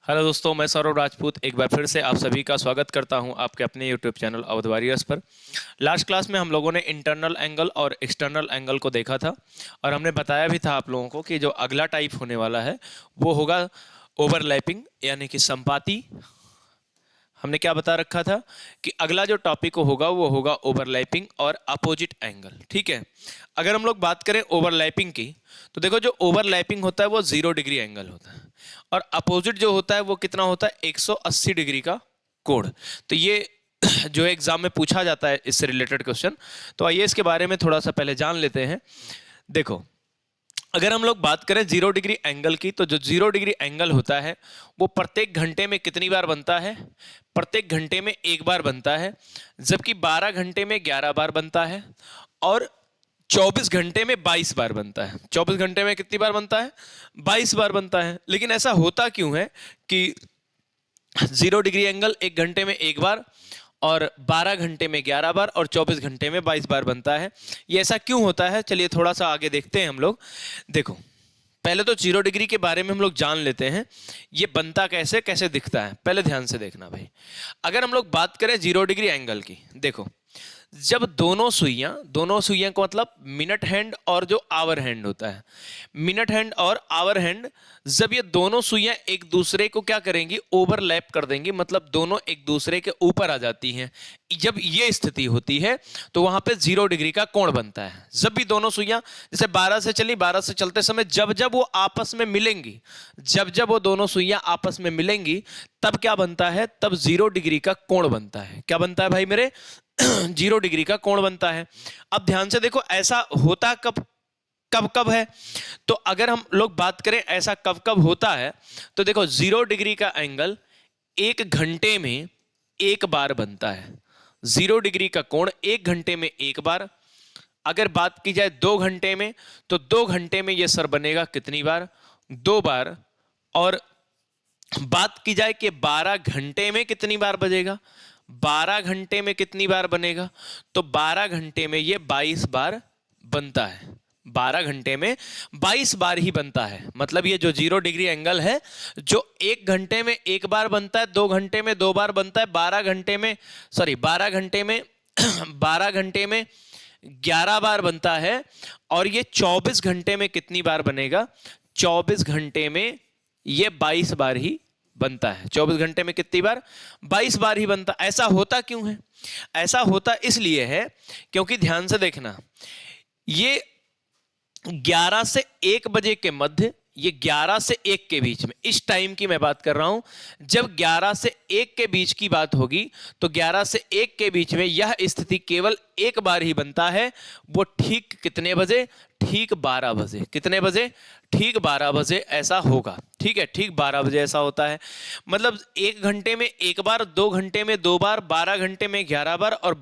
Hello दोस्तों, मैं सौरभ राजपूत एक बार फिर से आप सभी का स्वागत करता हूं आपके अपने यूट्यूब चैनल अवध वॉरियर्स पर। लास्ट क्लास में हम लोगों ने इंटरनल एंगल और एक्सटर्नल एंगल को देखा था और हमने बताया भी था आप लोगों को कि जो अगला टाइप होने वाला है वो होगा ओवरलैपिंग यानी कि संपाती। हमने क्या बता रखा था कि अगला जो टॉपिक होगा वो होगा ओवरलैपिंग और अपोजिट एंगल। ठीक है, अगर हम लोग बात करें ओवरलैपिंग की तो देखो जो ओवरलैपिंग होता है वो 0 डिग्री एंगल होता है और अपोजिट जो होता है वो कितना होता है 180 डिग्री का कोण। तो ये जो एग्जाम में पूछा जाता है इससे रिलेटेड क्वेश्चन, तो आइए इसके बारे में थोड़ा सा पहले जान लेते हैं। देखो, अगर हम लोग बात करें 0 डिग्री एंगल की तो जो 0 डिग्री एंगल होता है वो प्रत्येक घंटे में कितनी बार बनता है? प्रत्येक घंटे में एक बार बनता है, जबकि 12 घंटे में 11 बार बनता है और 24 घंटे में 22 बार बनता है। 24 घंटे में कितनी बार बनता है? 22 बार बनता है। लेकिन ऐसा होता क्यों है कि 0 डिग्री एंगल एक घंटे में एक बार और 12 घंटे में 11 बार और 24 घंटे में 22 बार बनता है? ये ऐसा क्यों होता है, चलिए थोड़ा सा आगे देखते हैं हम लोग। देखो, पहले तो 0 डिग्री के बारे में हम लोग जान लेते हैं, ये बनता कैसे कैसे दिखता है, पहले ध्यान से देखना भाई। अगर हम लोग बात करें 0 डिग्री एंगल की, देखो जब दोनों सुइयां को मतलब मिनट हैंड और जो आवर हैंड होता है, मिनट हैंड और आवर हैंड, जब ये दोनों सुइयां एक दूसरे को क्या करेंगी, ओवरलैप कर देंगी, मतलब दोनों एक दूसरे के ऊपर आ जाती हैं। जब ये स्थिति होती है तो वहां पे 0 डिग्री का कोण बनता है। जब भी दोनों सुइयां जैसे 12 से चली, 12 से चलते समय जब जब वो आपस में मिलेंगी, जब जब वो दोनों सुइयां आपस में मिलेंगी तब क्या बनता है, तब 0 डिग्री का कोण बनता है। क्या बनता है भाई मेरे? 0 डिग्री का कोण बनता है। अब ध्यान से देखो, ऐसा होता कब कब कब है, तो अगर हम लोग बात करें ऐसा कब कब होता है तो देखो 0 डिग्री का एंगल एक घंटे में एक बार बनता है। 0 डिग्री का कोण एक घंटे में एक बार। अगर बात की जाए 2 घंटे में तो 2 घंटे में यह सर बनेगा कितनी बार? 2 बार। और बात की जाए कि 12 घंटे में कितनी बार बजेगा, 12 घंटे में कितनी बार बनेगा, तो 12 घंटे में ये 22 बार बनता है। 12 घंटे में 22 बार ही बनता है। मतलब ये जो 0 डिग्री एंगल है जो एक घंटे में एक बार बनता है, 2 घंटे में 2 बार बनता है, 12 घंटे में 12 घंटे में 11 बार बनता है और ये 24 घंटे में कितनी बार बनेगा? 24 घंटे में ये 22 बार ही बनता है। 24 घंटे में कितनी बार? 22 बार ही बनता। ऐसा होता क्यों है? ऐसा होता इसलिए है क्योंकि ध्यान से देखना, ये 11 से 1 बजे के मध्य, ये 11 से 1 के बीच में, इस टाइम की मैं बात कर रहा हूं, जब 11 से 1 के बीच की बात होगी तो 11 से 1 के बीच में यह स्थिति केवल एक बार ही बनता है। वो ठीक कितने बजे? ठीक 12 बजे। कितने बजे? ठीक 12 बजे ऐसा होगा। ठीक है, ठीक 12 बजे ऐसा होता है। मतलब 1 घंटे में एक बार, 2 घंटे में 2 बार, 12 घंटे में 11 बार और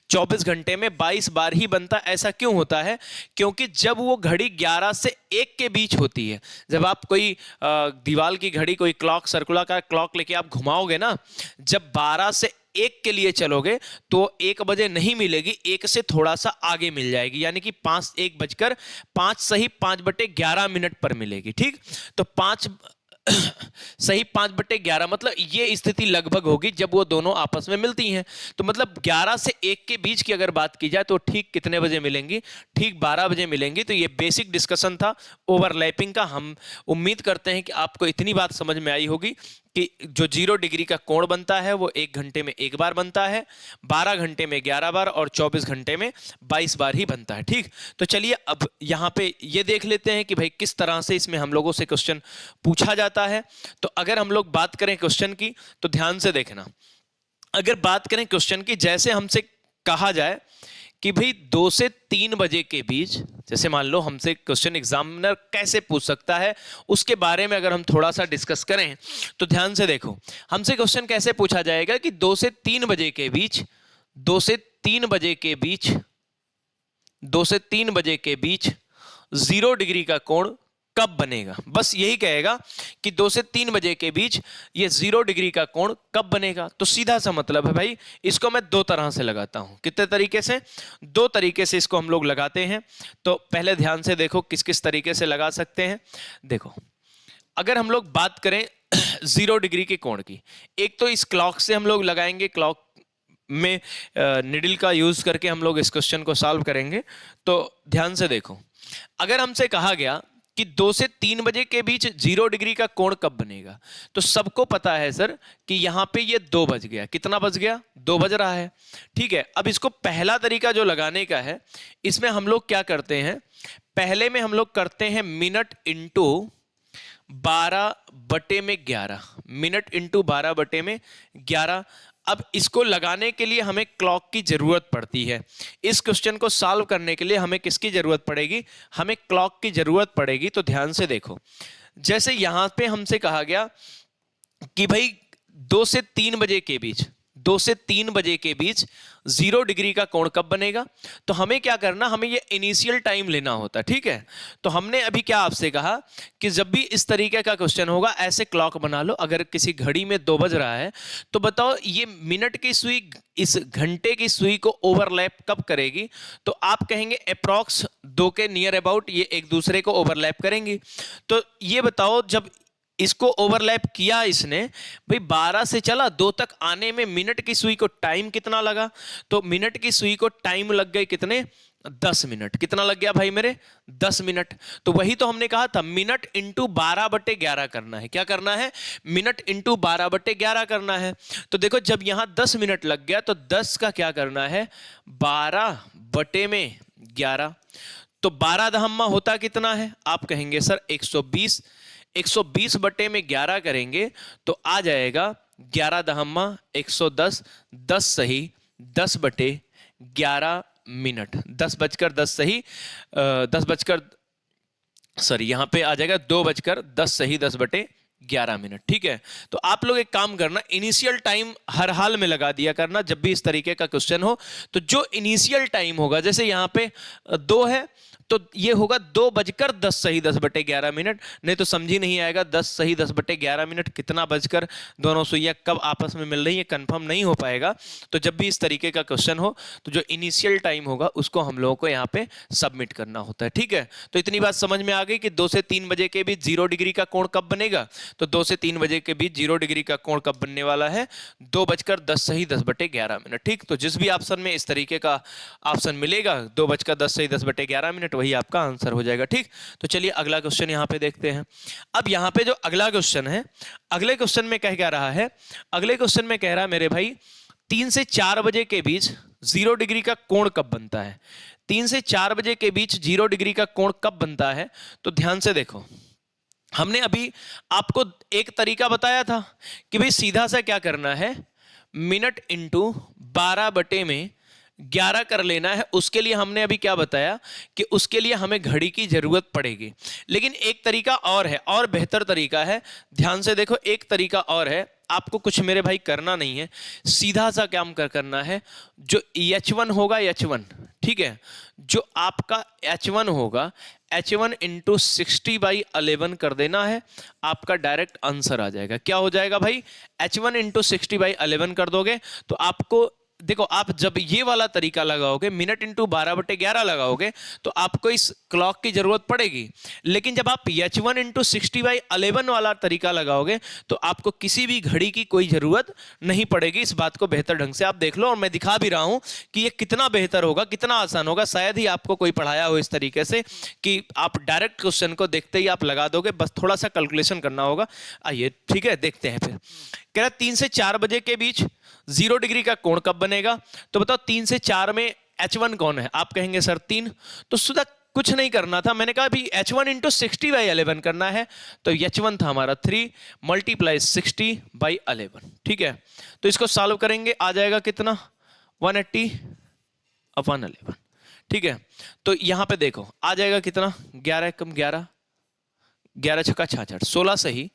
24 घंटे में 22 बार ही बनता। ऐसा क्यों होता है? क्योंकि जब वो घड़ी 11 से 1 के बीच होती है, जब आप कोई दीवार की घड़ी, कोई क्लॉक, सर्कुलर क्लॉक लेके आप घुमाओगे ना, जब 12 से 1 के लिए चलोगे तो 1 बजे नहीं मिलेगी, 1 से थोड़ा सा आगे मिल जाएगी, यानी कि 1 बजकर 5 सही 5/11 पर मिलेगी। ठीक, तो 5 सही 5/11 मतलब ये स्थिति लगभग होगी जब वो दोनों आपस में मिलती हैं। तो मतलब 11 से 1 के बीच की अगर बात की जाए तो ठीक कितने बजे मिलेंगी? ठीक 12 बजे मिलेंगी। तो ये बेसिक डिस्कशन था ओवरलैपिंग का। हम उम्मीद करते हैं कि आपको इतनी बात समझ में आई होगी कि जो 0 डिग्री का कोण बनता है वो 1 घंटे में एक बार बनता है, 12 घंटे में 11 बार और 24 घंटे में 22 बार ही बनता है। ठीक, तो चलिए अब यहाँ पे ये देख लेते हैं कि भाई किस तरह से इसमें हम लोगों से क्वेश्चन पूछा जाता है। तो अगर हम लोग बात करें क्वेश्चन की तो ध्यान से देखना, अगर बात करें क्वेश्चन की, जैसे हमसे कहा जाए कि भाई 2 से 3 बजे के बीच, जैसे मान लो हमसे क्वेश्चन एग्जामिनर कैसे पूछ सकता है उसके बारे में अगर हम थोड़ा सा डिस्कस करें तो ध्यान से देखो, हमसे क्वेश्चन कैसे पूछा जाएगा कि 2 से 3 बजे के बीच, 2 से 3 बजे के बीच, 2 से 3 बजे के बीच 0 डिग्री का कोण कब बनेगा। बस यही कहेगा कि 2 से 3 बजे के बीच ये 0 डिग्री का कोण कब बनेगा। तो सीधा सा मतलब है भाई, इसको मैं 2 तरह से लगाता हूं। कितने तरीके से? 2 तरीके से इसको हम लोग लगाते हैं। तो पहले ध्यान से देखो किस किस तरीके से लगा सकते हैं। देखो, अगर हम लोग बात करें 0 डिग्री के कोण की। एक तो इस क्लॉक से हम लोग लगाएंगे, क्लॉक में निडल का यूज करके हम लोग इस क्वेश्चन को सॉल्व करेंगे। तो ध्यान से देखो, अगर हमसे कहा गया कि 2 से 3 बजे के बीच 0 डिग्री का कोण कब बनेगा, तो सबको पता है सर कि यहां पे ये 2 बज गया। कितना बज गया? 2 बज रहा है। ठीक है, अब इसको पहला तरीका जो लगाने का है, इसमें हम लोग क्या करते हैं, पहले में हम लोग करते हैं मिनट इंटू 12/11, मिनट इंटू 12/11। अब इसको लगाने के लिए हमें क्लॉक की जरूरत पड़ती है। इस क्वेश्चन को सॉल्व करने के लिए हमें किसकी जरूरत पड़ेगी? हमें क्लॉक की जरूरत पड़ेगी। तो ध्यान से देखो, जैसे यहां पे हमसे कहा गया कि भाई 2 से 3 बजे के बीच, 2 से 3 बजे के बीच 0 डिग्री का कोण कब बनेगा, तो हमें क्या करना, हमें ये इनिशियल टाइम लेना होता है। ठीक है, तो हमने अभी क्या आपसे कहा कि जब भी इस तरीके का क्वेश्चन होगा, ऐसे क्लॉक बना लो। अगर किसी घड़ी में 2 बज रहा है, तो बताओ ये मिनट की सुई इस घंटे की सुई को ओवरलैप कब करेगी, तो आप कहेंगे अप्रॉक्स 2 के नियर अबाउट ये एक दूसरे को ओवरलैप करेंगी। तो ये बताओ, जब इसको ओवरलैप किया इसने, भाई 12 से चला 2 तक आने में मिनट की सुई को टाइम कितना लगा, तो मिनट की सुई को टाइम लग गए कितने? 10 मिनट। कितना लग गया भाई मेरे? 10 मिनट। तो वही तो हमने कहा था, मिनट इंटू 12/11 करना है। क्या करना है? मिनट इंटू 12/11 करना है। तो देखो, जब यहां 10 मिनट लग गया, तो 10 का क्या करना है? 12/11। तो 12 दहम्मा होता कितना है? आप कहेंगे सर 120। 120/11 करेंगे तो आ जाएगा 11 दहम्मा 110, 10 सही 10/11 मिनट। 10 सही 10 यहां पे आ जाएगा 2:10 सही 10/11 मिनट। ठीक है, तो आप लोग एक काम करना, इनिशियल टाइम हर हाल में लगा दिया करना जब भी इस तरीके का क्वेश्चन हो। तो जो इनिशियल टाइम होगा, जैसे यहां पे 2 है, तो ये होगा 2:10 सही 10/11 मिनट। नहीं तो समझ ही नहीं आएगा 10 सही 10/11 मिनट कितना बजकर, दोनों सुइयां कब आपस में मिल रही है, कंफर्म नहीं हो पाएगा। तो जब भी इस तरीके का क्वेश्चन हो, तो जो इनिशियल टाइम होगा उसको हम लोगों को यहाँ पे सबमिट करना होता है। ठीक है, तो इतनी बात समझ में आ गई कि 2 से 3 बजे के बीच 0 डिग्री का कोण कब बनेगा। तो 2 से 3 बजे के बीच 0 डिग्री का कोण कब बनने वाला है? 2:10 सही 10/11 मिनट। ठीक, तो जिस भी ऑप्शन में इस तरीके का ऑप्शन मिलेगा 2:10 सही 10/11 मिनट, वही आपका आंसर हो जाएगा। ठीक, तो चलिए अगला क्वेश्चन यहां पे देखते हैं। अब यहां पे जो अगला क्वेश्चन है, अगले क्वेश्चन में कह क्या रहा है? अगले क्वेश्चन में कह रहा है मेरे भाई 3 से 4 बजे के बीच 0 डिग्री का कोण कब बनता है। 3 से 4 बजे के बीच 0 डिग्री का कोण कब बनता है? तो ध्यान से देखो, हमने अभी आपको एक तरीका बताया था कि भाई सीधा सा क्या करना है, मिनट इंटू 12/11 कर लेना है। उसके लिए हमने अभी क्या बताया कि उसके लिए हमें घड़ी की जरूरत पड़ेगी। लेकिन एक तरीका और है, और बेहतर तरीका है। ध्यान से देखो, एक तरीका और है, आपको कुछ मेरे भाई करना नहीं है, सीधा सा काम करना है। जो H1 होगा, H1, ठीक है, जो आपका H1 होगा, H1 इंटू 60/11 कर देना है, आपका डायरेक्ट आंसर आ जाएगा। क्या हो जाएगा भाई? H1 इंटू 60/11 कर दोगे तो आपको, देखो, आप जब ये वाला तरीका लगाओगे, मिनट इंटू 12/11 लगाओगे, तो आपको इस क्लॉक की जरूरत पड़ेगी। लेकिन जब आप H1 इंटू 60/11 वाला तरीका लगाओगे, तो आपको किसी भी घड़ी की कोई जरूरत नहीं पड़ेगी। इस बात को बेहतर ढंग से आप देख लो, और मैं दिखा भी रहा हूं कि ये कितना बेहतर होगा, कितना आसान होगा। शायद ही आपको कोई पढ़ाया हो इस तरीके से कि आप डायरेक्ट क्वेश्चन को देखते ही आप लगा दोगे, बस थोड़ा सा कैलकुलेशन करना होगा। आइए, ठीक है, देखते हैं। फिर कह रहा 3 से 4 बजे के बीच 0 डिग्री का कोण कब बनेगा। तो बताओ 3 से 4 में H1 कौन है? आप कहेंगे सर 3। तो सुधा कुछ नहीं करना था, मैंने कहा अभी H1 इंटू 60/11 करना है। तो H1 था हमारा 3 मल्टीप्लाई 60/11। ठीक है, तो इसको सॉल्व करेंगे, आ जाएगा कितना? 180/11। ठीक है, तो यहां पे देखो आ जाएगा कितना? 11 कम 11, 11 छक्का 66, 16 सही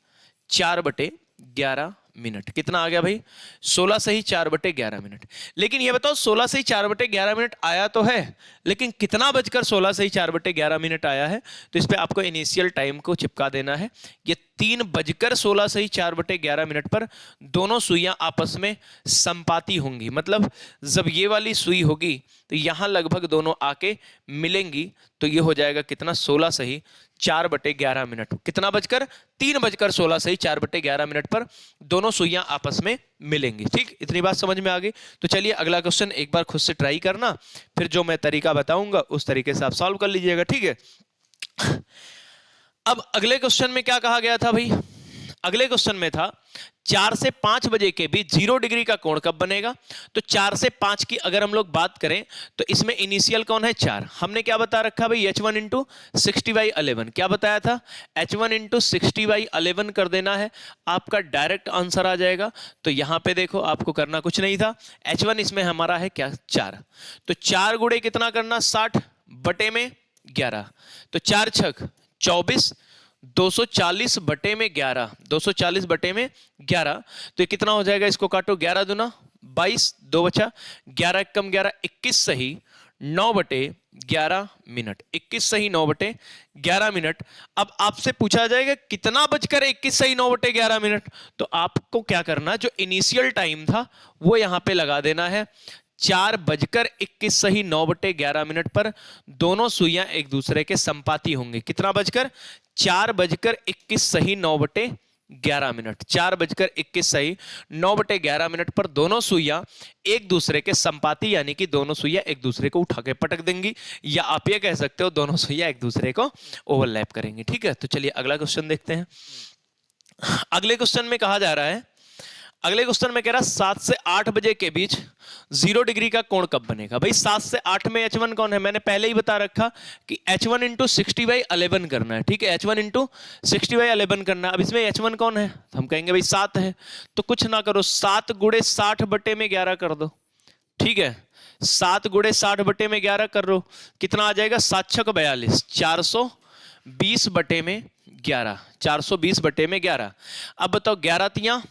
4/11 मिनट। कितना आ गया भाई? 16 सही 4/11 मिनट। लेकिन ये बताओ 16 सही 4/11 मिनट आया तो है, लेकिन कितना बजकर 16 सही 4/11 मिनट आया है? तो इस पे आपको इनिशियल टाइम को चिपका देना है। ये 3:16 सही 4/11 पर दोनों सुइयां आपस में संपाती होंगी। मतलब जब ये वाली सुई होगी तो यहां लगभग दोनों आके मिलेंगी, तो ये हो जाएगा कितना 16 सही 4/11। कितना बजकर 3:16 सही 4/11 पर दोनों सुइयां आपस में मिलेंगी। ठीक, इतनी बात समझ में आ गई। तो चलिए अगला क्वेश्चन एक बार खुद से ट्राई करना, फिर जो मैं तरीका बताऊंगा उस तरीके से आप सॉल्व कर लीजिएगा। ठीक है, अब अगले क्वेश्चन में क्या कहा गया था भाई? अगले क्वेश्चन में था 4 से 5 बजे के बीच 0 डिग्री का कोण कब बनेगा? तो 4 से 5 की अगर हम लोग बात करें तो इसमें इनिशियल कौन है 4। हमने क्या बता रखा भाई h1 इंटू 60/11 क्या बताया था? h1 इंटू 60/11 कर देना है, आपका डायरेक्ट आंसर आ जाएगा। तो यहां पे देखो आपको करना कुछ नहीं था, h1 इसमें हमारा है क्या 4, तो 4 गुणे कितना करना 60/11, तो 4 छक 24, 240/11, 240/11, तो ये कितना हो जाएगा? इसको काटो, 11 दूना 22, 2 बचा 11, कम 11 21 सही 9/11 मिनट, 21 सही 9/11 मिनट। अब आपसे पूछा जाएगा कितना बजकर 21 सही 9/11 मिनट, तो आपको क्या करना, जो इनिशियल टाइम था वो यहां पे लगा देना है। 4:21 सही 9/11 पर दोनों सुइयां एक दूसरे के संपाती होंगे। कितना बजकर? 4:21 सही 9/11, 4:21 सही 9/11 पर दोनों सुइयां एक दूसरे के संपाती, यानी कि दोनों सुइयां एक दूसरे को उठा के पटक देंगी, या आप ये कह सकते हो दोनों सुइयां एक दूसरे को ओवरलैप करेंगी। ठीक है, तो चलिए अगला क्वेश्चन देखते हैं। अगले क्वेश्चन में कहा जा रहा है, अगले क्वेश्चन में कह रहा है 7 से 8 बजे के बीच 0 डिग्री का कोण कब बनेगा? भाई 7 से 8 में h1 कौन है? मैंने पहले ही बता रखा कि h1 इंटू 60/11 करना है। ठीक है, h1 इंटू 60/11 करना है। अब इसमें h1 कौन है? तो हम कहेंगे भाई 7 है, तो कुछ ना करो 7 गुणे 60/11 कर दो। ठीक है, 7 गुणे 60/11 कर लो, कितना आ जाएगा? 7 छक 42, 420/11, 420/11। अब बताओ 11 तियां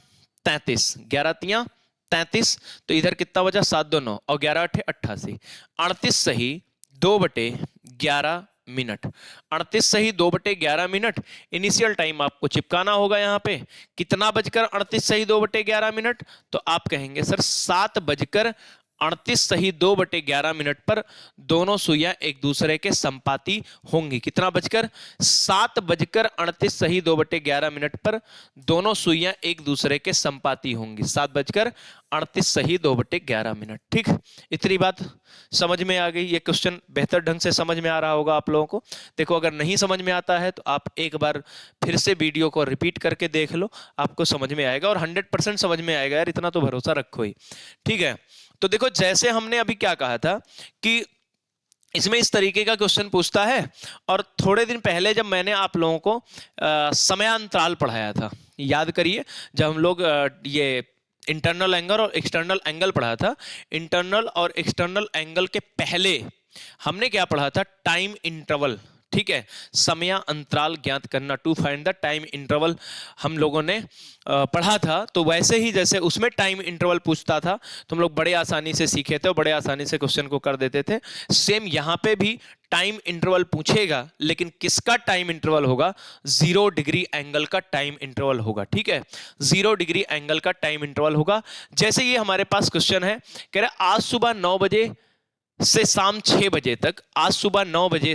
33, 11 तियां 33, तो इधर कितना बचा 7 2 9 और 11 8 88, 38 सही 2/11 मिनट, 38 सही 2/11 मिनट। इनिशियल टाइम आपको चिपकाना होगा यहाँ पे, कितना बजकर 38 सही 2/11 मिनट, तो आप कहेंगे सर 7:38 सही 2/11 पर दोनों सुइयां एक दूसरे के संपाती होंगी। कितना बजकर? 7:38 सही 2/11 पर दोनों सुइयां एक दूसरे के संपाती होंगी, 7:38 सही 2/11। ठीक, इतनी बात समझ में आ गई। ये क्वेश्चन बेहतर ढंग से समझ में आ रहा होगा आप लोगों को। देखो अगर नहीं समझ में आता है तो आप एक बार फिर से वीडियो को रिपीट करके देख लो, आपको समझ में आएगा, और 100% समझ में आएगा यार, इतना तो भरोसा रखो ही। ठीक है, तो देखो जैसे हमने अभी क्या कहा था कि इसमें इस तरीके का क्वेश्चन पूछता है, और थोड़े दिन पहले जब मैंने आप लोगों को समयांतराल पढ़ाया था, याद करिए, जब हम लोग ये इंटरनल एंगल और एक्सटर्नल एंगल पढ़ा था, इंटरनल और एक्सटर्नल एंगल के पहले हमने क्या पढ़ा था? Time interval. ठीक है, समय अंतराल ज्ञात करना, to find the time interval हम लोगों ने पढ़ा था। तो वैसे ही जैसे उसमें टाइम इंटरवल पूछता था तो हम लोग बड़े आसानी से सीखे थे और बड़े आसानी से क्वेश्चन को कर देते थे, सेम यहाँ पे भी टाइम इंटरवल पूछेगा, लेकिन किसका टाइम इंटरवल होगा? 0 डिग्री एंगल का टाइम इंटरवल होगा। ठीक है, 0 डिग्री एंगल का टाइम इंटरवल होगा। जैसे ये हमारे पास क्वेश्चन है, कह रहा आज सुबह 9 बजे से शाम 6 बजे तक, आज सुबह 9 बजे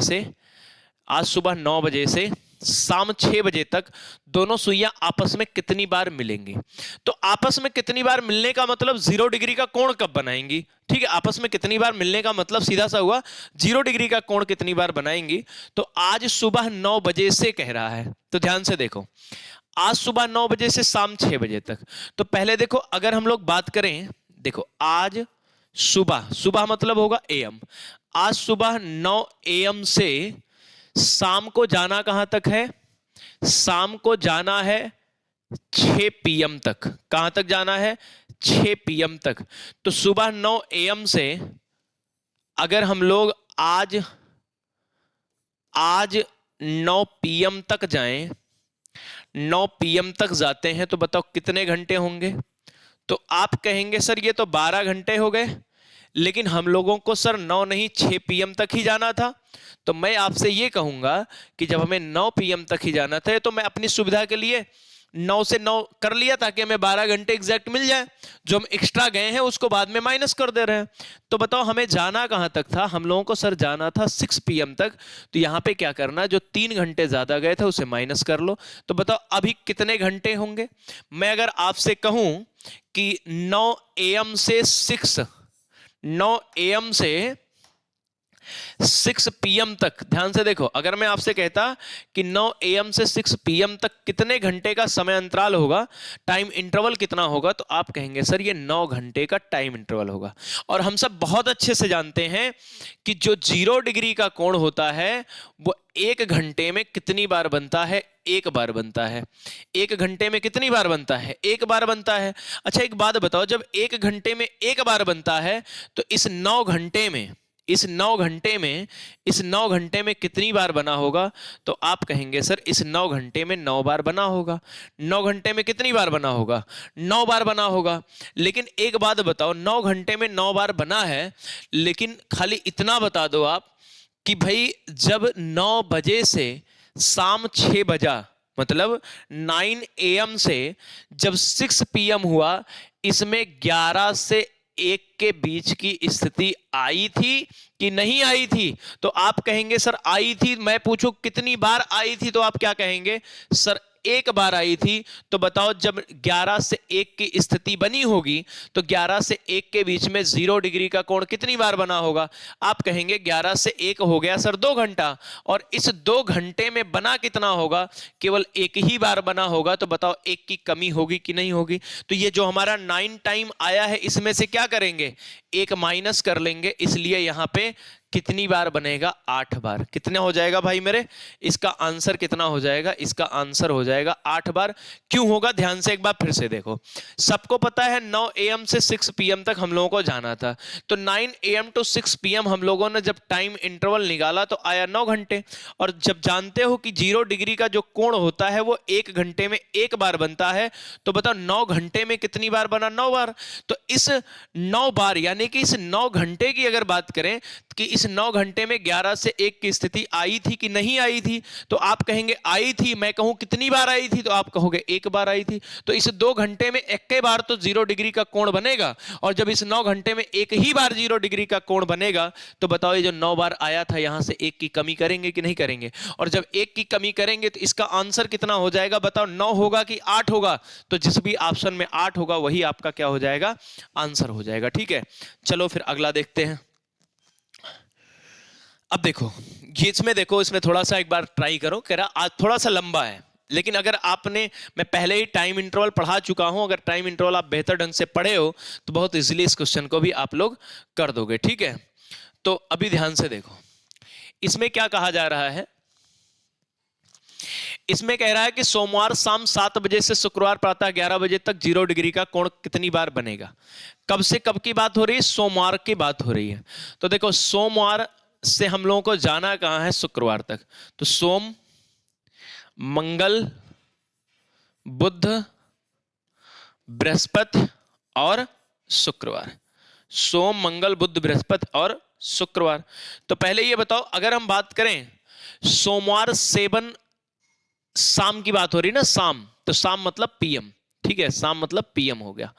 से शाम 6 बजे तक दोनों सुइयां आपस में कितनी बार मिलेंगी? तो आपस में कितनी बार मिलने का मतलब 0 डिग्री का कोण कब बनाएंगी? ठीक है, आपस में कितनी बार मिलने का मतलब सीधा सा हुआ 0 डिग्री का कोण कितनी बार बनाएंगी। तो आज सुबह 9 बजे से कह रहा है, तो ध्यान से देखो, आज सुबह 9 बजे से शाम 6 बजे तक। तो पहले देखो अगर हम लोग बात करें, देखो आज सुबह, सुबह मतलब होगा AM, आज सुबह 9 AM से शाम को जाना कहां तक है? शाम को जाना है 6 PM तक। कहां तक जाना है? 6 PM तक। तो सुबह 9 AM से अगर हम लोग आज 9 PM तक जाएं, 9 PM तक जाते हैं, तो बताओ कितने घंटे होंगे? तो आप कहेंगे सर ये तो 12 घंटे हो गए, लेकिन हम लोगों को सर 9 नहीं 6 पीएम तक ही जाना था। तो मैं आपसे ये कहूंगा कि जब हमें 9 पीएम तक ही जाना था तो मैं अपनी सुविधा के लिए 9 से 9 कर लिया ताकि हमें 12 घंटे एग्जैक्ट मिल जाए। जो हम एक्स्ट्रा गए हैं उसको बाद में माइनस कर दे रहे हैं। तो बताओ हमें जाना कहां तक था? हम लोगों को सर जाना था 6 पीएम तक। तो यहां पे क्या करना, जो 3 घंटे ज्यादा गए थे उसे माइनस कर लो। तो बताओ अभी कितने घंटे होंगे? मैं अगर आपसे कहूं कि 9 एएम से 6 पीएम तक, ध्यान से देखो, अगर मैं आपसे कहता कि 9 एएम से 6 पीएम तक कितने घंटे का समय अंतराल होगा, टाइम इंटरवल कितना होगा, तो आप कहेंगे सर ये 9 घंटे का टाइम इंटरवल होगा। और हम सब बहुत अच्छे से जानते हैं कि जो 0 डिग्री का कोण होता है वो 1 घंटे में कितनी बार बनता है? 1 बार बनता है। 1 घंटे में कितनी बार बनता है? 1 बार बनता है। अच्छा एक बात बताओ, जब 1 घंटे में 1 बार बनता है तो इस 9 घंटे में कितनी बार बना होगा? तो आप कहेंगे सर इस 9 घंटे में 9 बार बना होगा। 9 घंटे में कितनी बार बना होगा? 9 बार बना होगा। लेकिन एक बात बताओ, 9 घंटे में 9 बार बना है, लेकिन खाली इतना बता दो आप कि भाई जब 9 बजे से शाम 6 बजा, मतलब 9 एएम से जब 6 पीएम हुआ, इसमें 11 से 1 के बीच की स्थिति आई थी कि नहीं आई थी? तो आप कहेंगे सर आई थी। मैं पूछूं कितनी बार आई थी, तो आप क्या कहेंगे? सर 1 बार आई थी। तो बताओ जब 11 से 1 की स्थिति बनी होगी तो 11 से 1 के बीच में 0 डिग्री का कोण कितनी बार बना होगा? आप कहेंगे 11 से 1 हो गया सर 2 घंटा, और इस 2 घंटे में बना कितना होगा? केवल 1 ही बार बना होगा। तो बताओ 1 की कमी होगी कि नहीं होगी? तो ये जो हमारा 9 टाइम आया है इसमें से क्या करेंगे? 1 माइनस कर लेंगे। इसलिए यहां पे कितनी बार बनेगा? 8 बार। कितने हो जाएगा भाई मेरे? इसका आंसर कितना हो जाएगा? इसका आंसर हो जाएगा 8 बार। क्यों होगा? ध्यान से एक बार फिर से देखो। सबको पता है 9 एएम से 6 पीएम तक हम लोगों को जाना था। तो 9 एएम टू 6 पीएम हम लोगों ने जब टाइम इंटरवल निकाला तो आया 9 घंटे। और जब जानते हो कि 0 डिग्री का जो कोण होता है वो 1 घंटे में 1 बार बनता है, तो बताओ 9 घंटे में कितनी बार बना? 9 बार। तो इस 9 बार यानी कि इस 9 घंटे की अगर बात करें कि इस 9 घंटे में 11 से 1 की स्थिति आई थी कि नहीं आई थी, तो आप कहेंगे आई थी। मैं कहूं कितनी बार आई थी, तो आप कहोगे 1 बार आई थी। तो इस 2 घंटे में 1 बार तो 0 डिग्री का कोण बनेगा, और जब इस 9 घंटे में 1 ही बार 0 डिग्री का कोण बनेगा, तो बताओ ये जो 9 बार आया था यहां से 1 की कमी करेंगे कि नहीं करेंगे? और जब 1 की कमी करेंगे तो इसका आंसर कितना हो जाएगा? बताओ 9 होगा कि 8 होगा? तो जिस भी ऑप्शन में 8 होगा वही आपका क्या हो जाएगा? आंसर हो जाएगा। ठीक है, चलो फिर अगला देखते हैं। अब देखो ये इसमें देखो, इसमें थोड़ा सा एक बार ट्राई करो। कह रहा आज थोड़ा सा लंबा है, लेकिन अगर आपने, मैं पहले ही टाइम इंटरवल पढ़ा चुका हूं, अगर टाइम इंटरवल आप बेहतर ढंग से पढ़े हो तो बहुत इजीली इस क्वेश्चन को भी आप लोग कर दोगे। ठीक है, तो अभी ध्यान से देखो, इसमें क्या कहा जा रहा है? इसमें कह रहा है कि सोमवार शाम 7 बजे से शुक्रवार प्रातः 11 बजे तक 0 डिग्री का कोण कितनी बार बनेगा? कब से कब की बात हो रही है? सोमवार की बात हो रही है। तो देखो सोमवार से हम लोगों को जाना कहां है? शुक्रवार तक। तो सोम, मंगल, बुध, बृहस्पति और शुक्रवार। सोम, मंगल, बुध, बृहस्पति और शुक्रवार। तो पहले ये बताओ, अगर हम बात करें सोमवार 7 शाम की बात हो रही ना, शाम, तो शाम मतलब पीएम। ठीक है, शाम मतलब पीएम हो गया।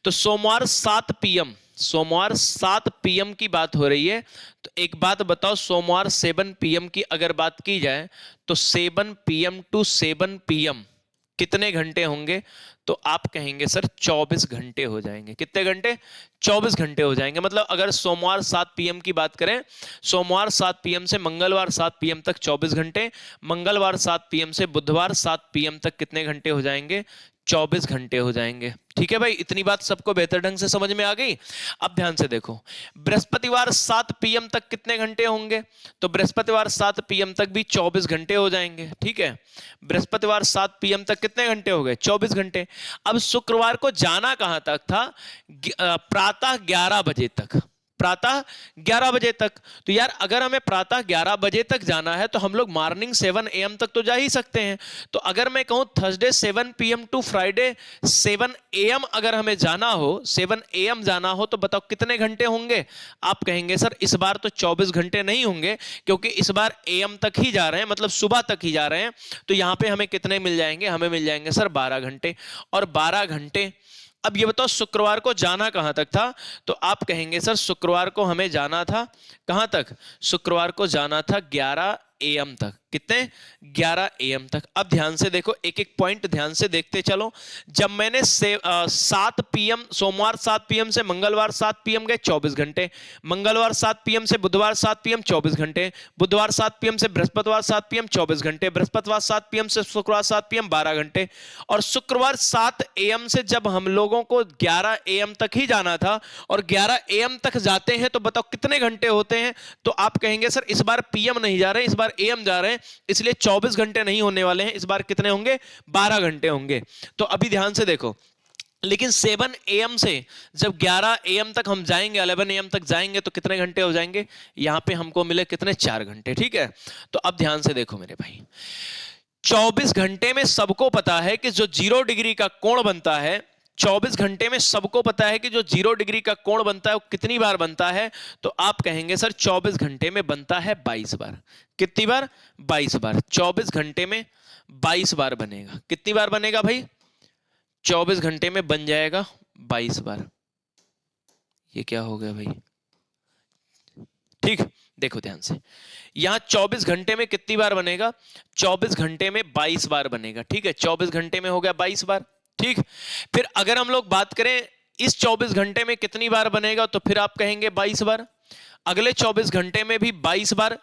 तो सोमवार 7 पीएम, सोमवार 7 पीएम की बात हो रही है। तो एक बात बताओ, सोमवार 7 पीएम की अगर बात की जाए तो 7 पीएम टू 7 पीएम कितने घंटे होंगे? तो आप कहेंगे सर 24 घंटे हो जाएंगे। कितने घंटे? 24 घंटे हो जाएंगे। मतलब अगर सोमवार 7 पीएम की बात करें, सोमवार 7 पीएम से मंगलवार 7 पीएम तक 24 घंटे, मंगलवार 7 पीएम से बुधवार 7 पीएम तक कितने घंटे हो जाएंगे? 24 घंटे हो जाएंगे। ठीक है भाई, इतनी बात सबको बेहतर ढंग से समझ में आ गई। अब ध्यान से देखो, बृहस्पतिवार 7 पीएम तक कितने घंटे होंगे? तो बृहस्पतिवार 7 पीएम तक भी 24 घंटे हो जाएंगे। ठीक है, बृहस्पतिवार 7 पीएम तक कितने घंटे हो गए? 24 घंटे। अब शुक्रवार को जाना कहां तक था? प्रातः 11 बजे तक। प्रातः 11 बजे तक। तो यार अगर हमें प्रातः 11 बजे तक जाना है तो हम लोग मॉर्निंग 7 AM तक तो जा ही सकते हैं। तो अगर मैं कहूं Thursday 7 PM to Friday 7 AM अगर हमें जाना हो, 7 AM जाना हो, तो बताओ कितने घंटे होंगे? आप कहेंगे सर इस बार तो 24 घंटे नहीं होंगे, क्योंकि इस बार AM तक ही जा रहे हैं, मतलब सुबह तक ही जा रहे हैं। तो यहां पे हमें कितने मिल जाएंगे? हमें मिल जाएंगे सर 12 घंटे। और 12 घंटे, अब ये बताओ शुक्रवार को जाना कहां तक था? तो आप कहेंगे सर शुक्रवार को हमें जाना था कहां तक? शुक्रवार को जाना था 11 AM तक। कितने? 11 AM तक। अब ध्यान से देखो, एक एक पॉइंट ध्यान से देखते चलो। जब मैंने 7 PM, सोमवार 7 PM से मंगलवार 7 PM गए 24 घंटे, मंगलवार 7 PM से बुधवार 7 PM 24 घंटे, बुधवार 7 PM से बृहस्पतिवार 7 PM 24 घंटे, बृहस्पतिवार 7 PM से शुक्रवार 7 PM 12 घंटे, और शुक्रवार 7 AM से जब हम लोगों को 11 AM तक ही जाना था और 11 AM तक जाते हैं तो बताओ कितने घंटे होते हैं? तो आप कहेंगे सर इस बार PM नहीं जा रहे, इस बार AM जा रहे हैं, इसलिए 24 घंटे नहीं होने वाले हैं, इस बार कितने होंगे? 12 घंटे होंगे। तो अभी ध्यान से देखो, लेकिन 7 AM से जब 11 AM तक हम जाएंगे, 11 AM तक जाएंगे तो कितने घंटे हो जाएंगे? यहां पे हमको मिले कितने? 4 घंटे। ठीक है, तो अब ध्यान से देखो मेरे भाई, 24 घंटे में सबको पता है कि जो 0 डिग्री का कोण बनता है, 24 घंटे में सबको पता है कि जो 0 डिग्री का कोण बनता है वो कितनी बार बनता है? तो आप कहेंगे सर 24 घंटे में बनता है 22 बार। कितनी बार? 22 बार। 24 घंटे में 22 बार बनेगा। कितनी बार बनेगा भाई? 24 घंटे में बन जाएगा 22 बार। ये क्या हो गया भाई? ठीक, देखो ध्यान से, यहां 24 घंटे में कितनी बार बनेगा? 24 घंटे में 22 बार बनेगा। ठीक है, 24 घंटे में हो गया 22 बार। ठीक, फिर अगर हम लोग बात करें इस 24 घंटे में कितनी बार बनेगा, तो फिर आप कहेंगे 22 बार। अगले 24 घंटे में भी 22 बार,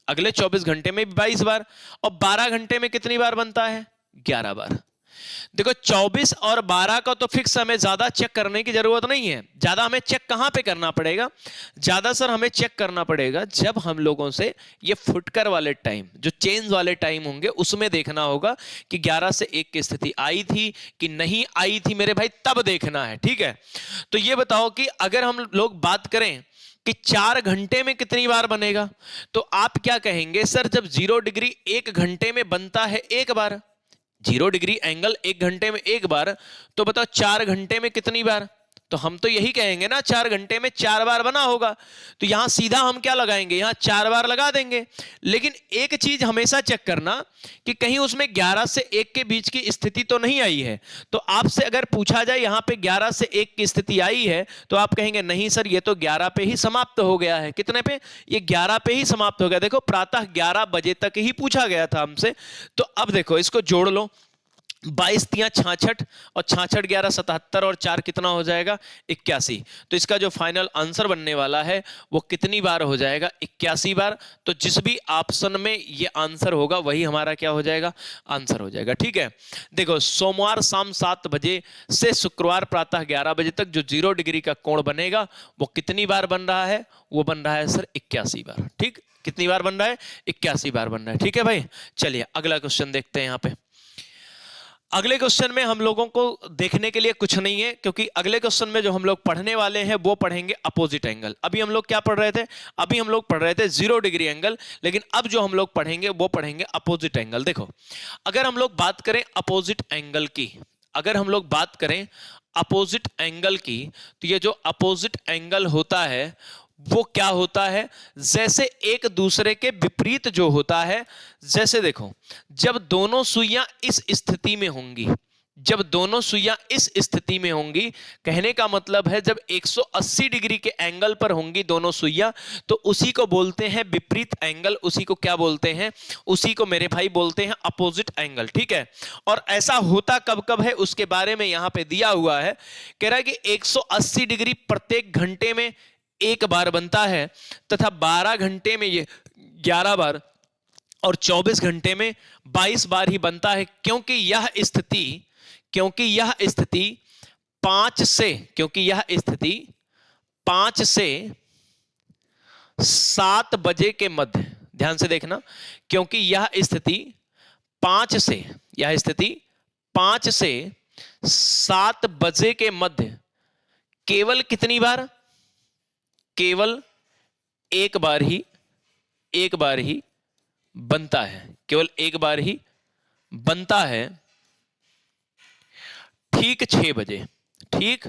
अगले 24 घंटे में भी 22 बार, और 12 घंटे में कितनी बार बनता है? 11 बार। देखो 24 और 12 का तो फिक्स, हमें ज्यादा चेक करने की जरूरत नहीं है। ज्यादा हमें चेक कहां पे करना पड़ेगा? ज्यादा सर हमें चेक करना पड़ेगा जब हम लोगों से ये फुटकर वाले टाइम, जो चेंज वाले टाइम होंगे, उसमें देखना होगा कि 11 से 1 की स्थिति आई थी कि नहीं आई थी मेरे भाई, तब देखना है। ठीक है, तो ये बताओ कि अगर हम लोग बात करें कि 4 घंटे में कितनी बार बनेगा, तो आप क्या कहेंगे? सर जब 0 डिग्री 1 घंटे में बनता है 1 बार, 0 डिग्री एंगल 1 घंटे में 1 बार, तो बताओ 4 घंटे में कितनी बार? तो हम तो यही कहेंगे ना, 4 घंटे में 4 बार बना होगा। तो यहां सीधा हम क्या लगाएंगे? यहां 4 बार लगा देंगे। लेकिन एक चीज हमेशा चेक करना कि कहीं उसमें 11 से 1 के बीच की स्थिति तो नहीं आई है। तो आपसे अगर पूछा जाए यहां पे 11 से 1 की स्थिति आई है, तो आप कहेंगे नहीं सर ये तो 11 पे ही समाप्त हो गया है। कितने पे? ये 11 पे ही समाप्त हो गया। देखो प्रातः 11 बजे तक ही पूछा गया था हमसे। तो अब देखो इसको जोड़ लो, 22 तियां 66 और 66 11 77 और 4 कितना हो जाएगा? 81। तो इसका जो फाइनल आंसर बनने वाला है वो कितनी बार हो जाएगा? 81 बार। तो जिस भी ऑप्शन में ये आंसर होगा वही हमारा क्या हो जाएगा? आंसर हो जाएगा। ठीक है, देखो सोमवार शाम 7 बजे से शुक्रवार प्रातः 11 बजे तक जो 0 डिग्री का कोण बनेगा वो कितनी बार बन रहा है? वो बन रहा है सर 81 बार। ठीक, कितनी बार बन रहा है? 81 बार बन रहा है। ठीक है भाई, चलिए अगला क्वेश्चन देखते हैं। यहां पे अगले क्वेश्चन में हम लोगों को देखने के लिए कुछ नहीं है, क्योंकि अगले क्वेश्चन में जो हम लोग पढ़ने वाले हैं वो पढ़ेंगे अपोजिट एंगल। अभी हम लोग क्या पढ़ रहे थे? अभी हम लोग पढ़ रहे थे 0 डिग्री एंगल, लेकिन अब जो हम लोग पढ़ेंगे वो पढ़ेंगे अपोजिट एंगल। देखो अगर हम लोग बात करें अपोजिट एंगल की, अगर हम लोग बात करें अपोजिट एंगल की, तो ये जो अपोजिट एंगल होता है वो क्या होता है? जैसे एक दूसरे के विपरीत जो होता है, जैसे देखो जब दोनों सुइयां इस स्थिति में होंगी, जब दोनों सुइयां इस स्थिति में होंगी, कहने का मतलब है जब 180 डिग्री के एंगल पर होंगी दोनों सुइयां, तो उसी को बोलते हैं विपरीत एंगल। उसी को क्या बोलते हैं? उसी को मेरे भाई बोलते हैं अपोजिट एंगल। ठीक है, और ऐसा होता कब कब है उसके बारे में यहां पे दिया हुआ है। कह रहा है कि 180 डिग्री प्रत्येक घंटे में 1 बार बनता है, तथा 12 घंटे में ये 11 बार और 24 घंटे में 22 बार ही बनता है, क्योंकि यह स्थिति 5 से 7 बजे के मध्य, ध्यान से देखना, क्योंकि यह स्थिति 5 से 7 बजे के मध्य केवल कितनी बार? केवल एक बार ही बनता है, केवल एक बार ही बनता है, ठीक 6 बजे। ठीक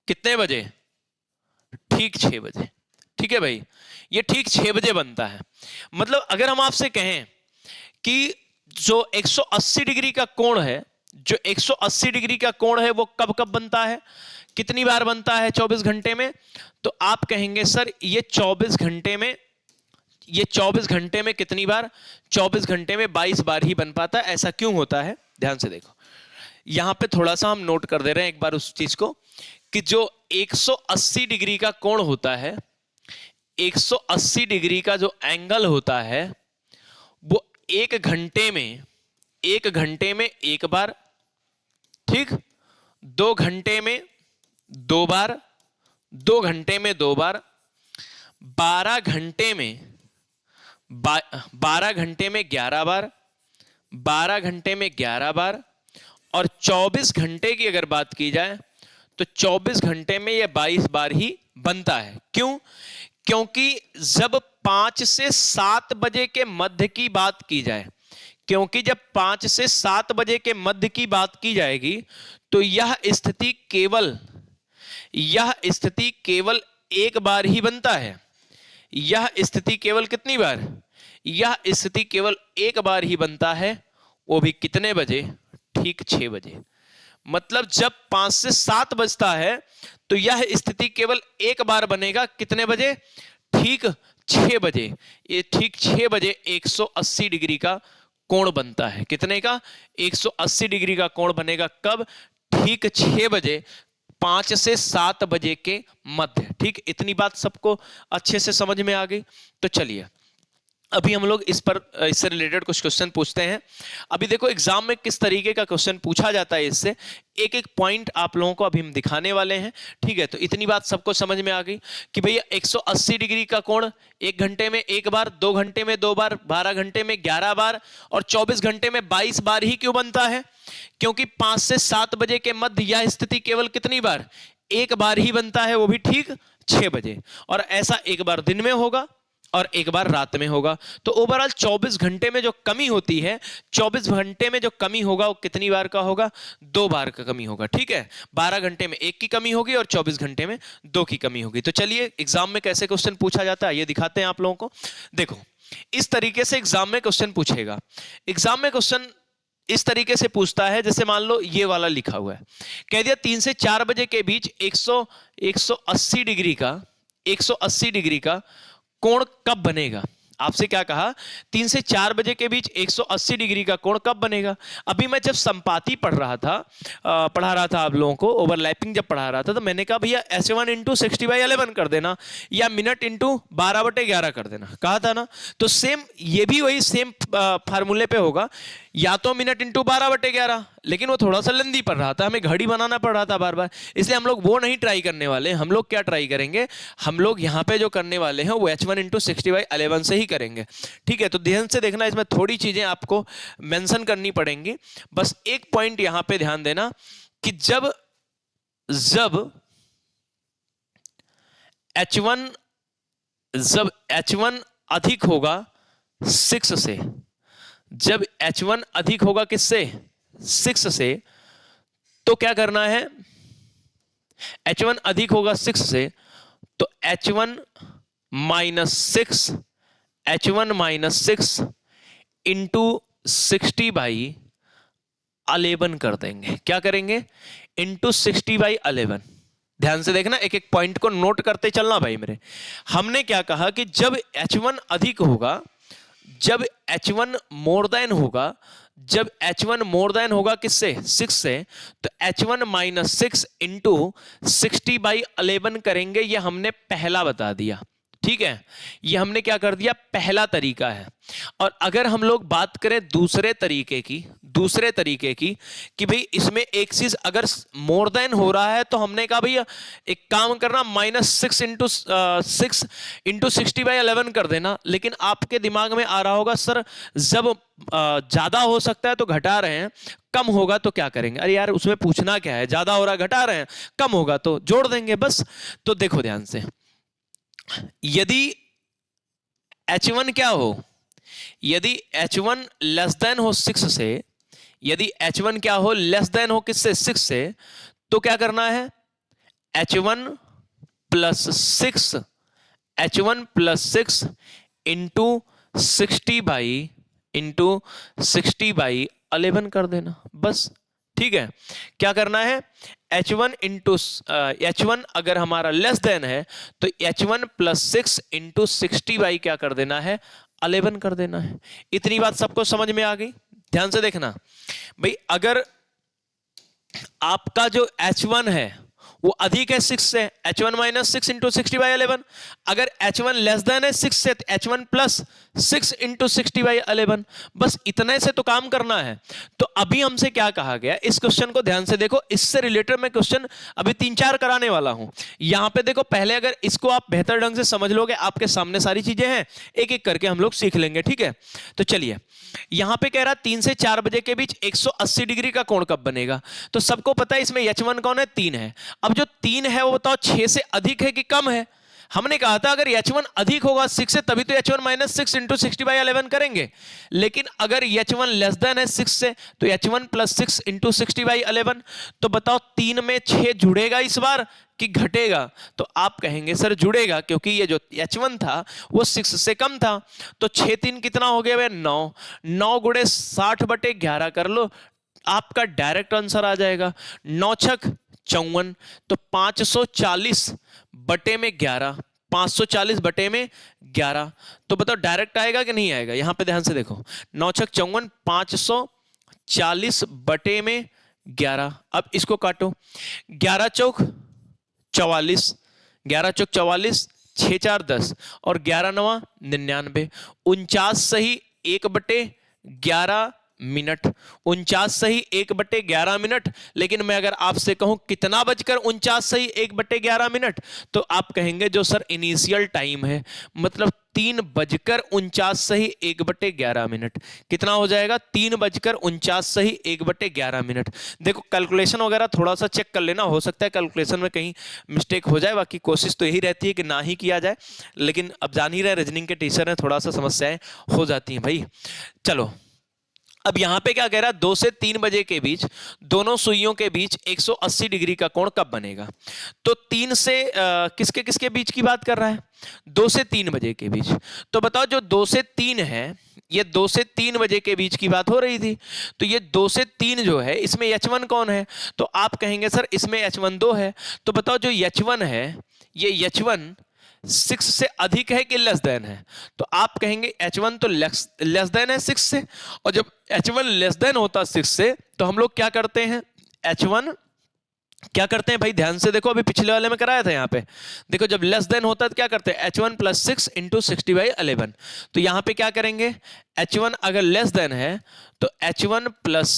कितने बजे? ठीक 6 बजे। ठीक है भाई, ये ठीक 6 बजे बनता है। मतलब अगर हम आपसे कहें कि जो 180 डिग्री का कोण है, जो 180 डिग्री का कोण है वो कब कब बनता है, कितनी बार बनता है 24 घंटे में, तो आप कहेंगे सर ये 24 घंटे में, ये 24 घंटे में कितनी बार? 24 घंटे में 22 बार ही बन पाता है। ऐसा क्यों होता है? ध्यान से देखो, यहां पे थोड़ा सा हम नोट कर दे रहे हैं एक बार उस चीज को, कि जो 180 डिग्री का कोण होता है, 180 डिग्री का जो एंगल होता है, वो एक घंटे में एक बार, ठीक, 2 घंटे में 2 बार, 2 घंटे में 2 बार, 12 घंटे में 11 बार, 12 घंटे में 11 बार, और 24 घंटे की अगर बात की जाए तो 24 घंटे में यह 22 बार ही बनता है। क्यों? क्योंकि जब 5 से 7 बजे के मध्य की बात की जाए, क्योंकि जब 5 से 7 बजे के मध्य की बात की जाएगी तो यह स्थिति केवल एक बार ही बनता है। यह स्थिति केवल कितनी बार? यह स्थिति केवल एक बार ही बनता है, वो भी कितने बजे? ठीक 6 बजे। मतलब जब 5 से 7 बजता है तो यह स्थिति केवल एक बार बनेगा, कितने बजे? ठीक 6 बजे। ये ठीक 6 बजे 180 डिग्री का कोण बनता है। कितने का? 180 डिग्री का कोण बनेगा कब? ठीक 6 बजे, 5 से 7 बजे के मध्य। ठीक, इतनी बात सबको अच्छे से समझ में आ गई। तो चलिए अभी हम लोग इससे रिलेटेड कुछ क्वेश्चन पूछते हैं। अभी देखो एग्जाम में किस तरीके का क्वेश्चन पूछा जाता है, इससे एक एक पॉइंट आप लोगों को अभी हम दिखाने वाले हैं। ठीक है, तो इतनी बात सबको समझ में आ गई कि भैया 180 डिग्री का कोण एक घंटे में एक बार, 2 घंटे में 2 बार, 12 घंटे में 11 बार और 24 घंटे में 22 बार ही क्यों बनता है? क्योंकि 5 से 7 बजे के मध्य यह स्थिति केवल कितनी बार? एक बार ही बनता है, वो भी ठीक 6 बजे। और ऐसा एक बार दिन में होगा और एक बार रात में होगा। तो ओवरऑल 24 घंटे में जो कमी होती है, 24 घंटे में जो कमी होगा वो कितनी बार का होगा? 2 बार का कमी होगा। ठीक है, 12 घंटे में 1 की कमी होगी और 24 घंटे में 2 की कमी होगी। तो चलिए एग्जाम में कैसे क्वेश्चन पूछा जाता है ये दिखाते हैं आप लोगों को। देखो इस तरीके से एग्जाम में क्वेश्चन पूछेगा। एग्जाम में क्वेश्चन इस तरीके से पूछता है, जैसे मान लो ये वाला लिखा हुआ है, कह दिया 3 से 4 बजे के बीच 180 डिग्री का कोण कब बनेगा? आपसे क्या कहा? 3 से 4 बजे के बीच 180 डिग्री का कोण कब बनेगा? अभी मैं जब संपाती पढ़ा रहा था आप लोगों को, ओवरलैपिंग जब पढ़ा रहा था, तो मैंने कहा भैया S1 इंटू 60/11 कर देना या मिनट इंटू 12/11 कर देना, कहा था ना। तो सेम ये भी वही सेम फार्मूले पे होगा, या तो मिनट इंटू 12/11, लेकिन वो थोड़ा सा लेंदी पड़ रहा था, हमें घड़ी बनाना पड़ रहा था बार बार, इसलिए हम लोग वो नहीं ट्राई करने वाले। हम लोग क्या ट्राई करेंगे? हम लोग यहाँ पे जो करने वाले हैं वो H1 इंटू 60/11 से ही करेंगे। ठीक है, तो ध्यान से देखना, इसमें थोड़ी चीजें आपको मेंशन करनी पड़ेंगी। बस एक पॉइंट यहाँ पे ध्यान देना कि जब H1 अधिक होगा 6 से, जब H1 अधिक होगा किससे? 6 से, तो क्या करना है? H1 अधिक होगा 6 से, तो H1 माइनस 6 इंटू 60/11 कर देंगे। क्या करेंगे? इंटू 60/11। ध्यान से देखना, एक एक पॉइंट को नोट करते चलना भाई मेरे। हमने क्या कहा कि जब H1 अधिक होगा, जब H1 मोर देन होगा किससे? 6 से, तो H1 माइनस 6 इंटू 60/11 करेंगे। ये हमने पहला बता दिया। ठीक है, ये हमने क्या कर दिया? पहला तरीका है। और अगर हम लोग बात करें दूसरे तरीके की कि भाई इसमें एक चीज अगर मोर देन हो रहा है, तो हमने कहा भैया एक काम करना, -6 इंटू 60/11 कर देना। लेकिन आपके दिमाग में आ रहा होगा सर जब ज्यादा हो सकता है तो घटा रहे हैं, कम होगा तो क्या करेंगे? अरे यार उसमें पूछना क्या है, ज्यादा हो रहा है घटा रहे हैं, कम होगा तो जोड़ देंगे बस। तो देखो ध्यान से, यदि H1 क्या हो, यदि H1 लेस देन हो 6 से, यदि H1 क्या हो, लेस देन हो किससे, 6 से, तो क्या करना है, H1 plus 6, H1 plus 6 into 60/11 कर देना बस। ठीक है, क्या करना है, H1 इंटू H1 अगर हमारा लेस देन है तो H1 प्लस 6 इंटू 60 क्या कर देना है, 11 कर देना है। इतनी बात सबको समझ में आ गई? ध्यान से देखना भाई, अगर आपका जो H1 है वो अधिक है 6 से, H1 माइनस 6 इंटू 60/11। अगर H1 लेस देन है 6 से, तो H1 प्लस 6 इंटू 60/11। बस इतने से तो काम करना है। तो अभी हमसे क्या कहा गया, इस क्वेश्चन को ध्यान से देखो, इससे रिलेटेड मैं क्वेश्चन अभी 3-4 कराने वाला हूं। यहां पे देखो, पहले अगर इसको आप बेहतर ढंग से समझ लोगे, आपके सामने सारी चीजें हैं, एक एक करके हम लोग सीख लेंगे। ठीक है, तो चलिए, यहां पे कह रहा 3 से 4 बजे के बीच 180 डिग्री का कोण कब बनेगा। तो सबको पता है इसमें H1 कौन है, 3 है। अब जो 3 है वो बताओ 6 से अधिक है कि कम है। हमने कहा था अगर H1 अधिक होगा 6 से, तभी तो H1 माइनस 6 इंटू 60/11 करेंगे। लेकिन अगर H1 लेस देन है 6 से, तो H1 प्लस 6 इंटू 60/11। तो बताओ 3 में 6 जुड़ेगा इस बार कि घटेगा? तो आप कहेंगे सर जुड़ेगा, क्योंकि ये जो H1 था वो 6 से कम था। तो 6×3 कितना हो गया भाई, 9। 9 गुणे 60/11 कर लो, आपका डायरेक्ट आंसर आ जाएगा। 9×6 54, तो 540/11, 540/11। तो बताओ डायरेक्ट आएगा कि नहीं आएगा? यहां पे ध्यान से देखो, 9×6 54, 540/11। अब इसको काटो, 11×4 44, 11×4 44, 6×4 10 और 11×9 99। 49 सही 1/11 मिनट, 49 सही 1/11 मिनट। लेकिन मैं अगर आपसे कहूं कितना बजकर 49 सही 1/11 मिनट, तो आप कहेंगे जो सर इनिशियल टाइम है, मतलब 3:49 सही 1/11 मिनट। कितना हो जाएगा, 3:49 सही 1/11 मिनट। देखो कैलकुलेशन वगैरह थोड़ा सा चेक कर लेना, हो सकता है कैलकुलेशन में कहीं मिस्टेक हो जाए, बाकी कोशिश तो यही रहती है कि ना ही किया जाए। लेकिन अब जान ही रहे रीजनिंग के टीचर हैं, थोड़ा सा समस्याएं हो जाती हैं भाई। चलो, अब यहां पे क्या कह रहा है, 2 से 3 बजे के बीच दोनों सुइयों के बीच 180 डिग्री का कोण कब बनेगा। तो 3 से किसके किसके बीच की बात कर रहा है, 2 से 3 बजे के बीच। तो बताओ जो 2 से 3 है, ये 2 से 3 बजे के बीच की बात हो रही थी। तो ये 2 से 3 जो है, इसमें H1 कौन है? तो आप कहेंगे सर इसमें H1 2 है। तो बताओ जो H1 है, ये H1 6 से अधिक है कि लेस देन है? तो आप कहेंगे H1 तो लेस देन है 6 से। और जब H1 लेस देन होता 6 से, तो हम लोग क्या करते हैं, H1 क्या करते हैं भाई, ध्यान से देखो, अभी पिछले वाले में कराया था। यहाँ पे देखो, जब लेस देन होता है तो क्या करते हैं, H1 प्लस 6 इंटू 60/11। तो यहाँ पे क्या करेंगे, H1 अगर लेस देन है तो H1 प्लस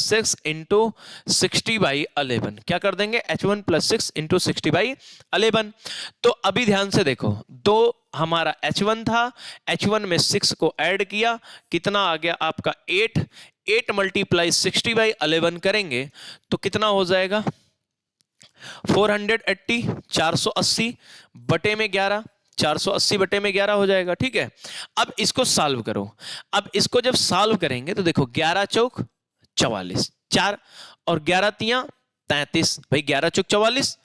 6 इंटू 60/11 क्या कर देंगे, H1 प्लस 6 इंटू 60/11। तो अभी ध्यान से देखो, दो हमारा H1 था, H1 में 6 को ऐड किया, कितना आ गया आपका 8 × 60/11 करेंगे तो कितना हो जाएगा, 480, 480 बटे में 11, 480 बटे में 11 हो जाएगा। ठीक है, अब इसको सॉल्व करो। अब इसको जब सॉल्व करेंगे तो देखो, 11×4 44, 4 और 11×3 33। भाई 11×4 44,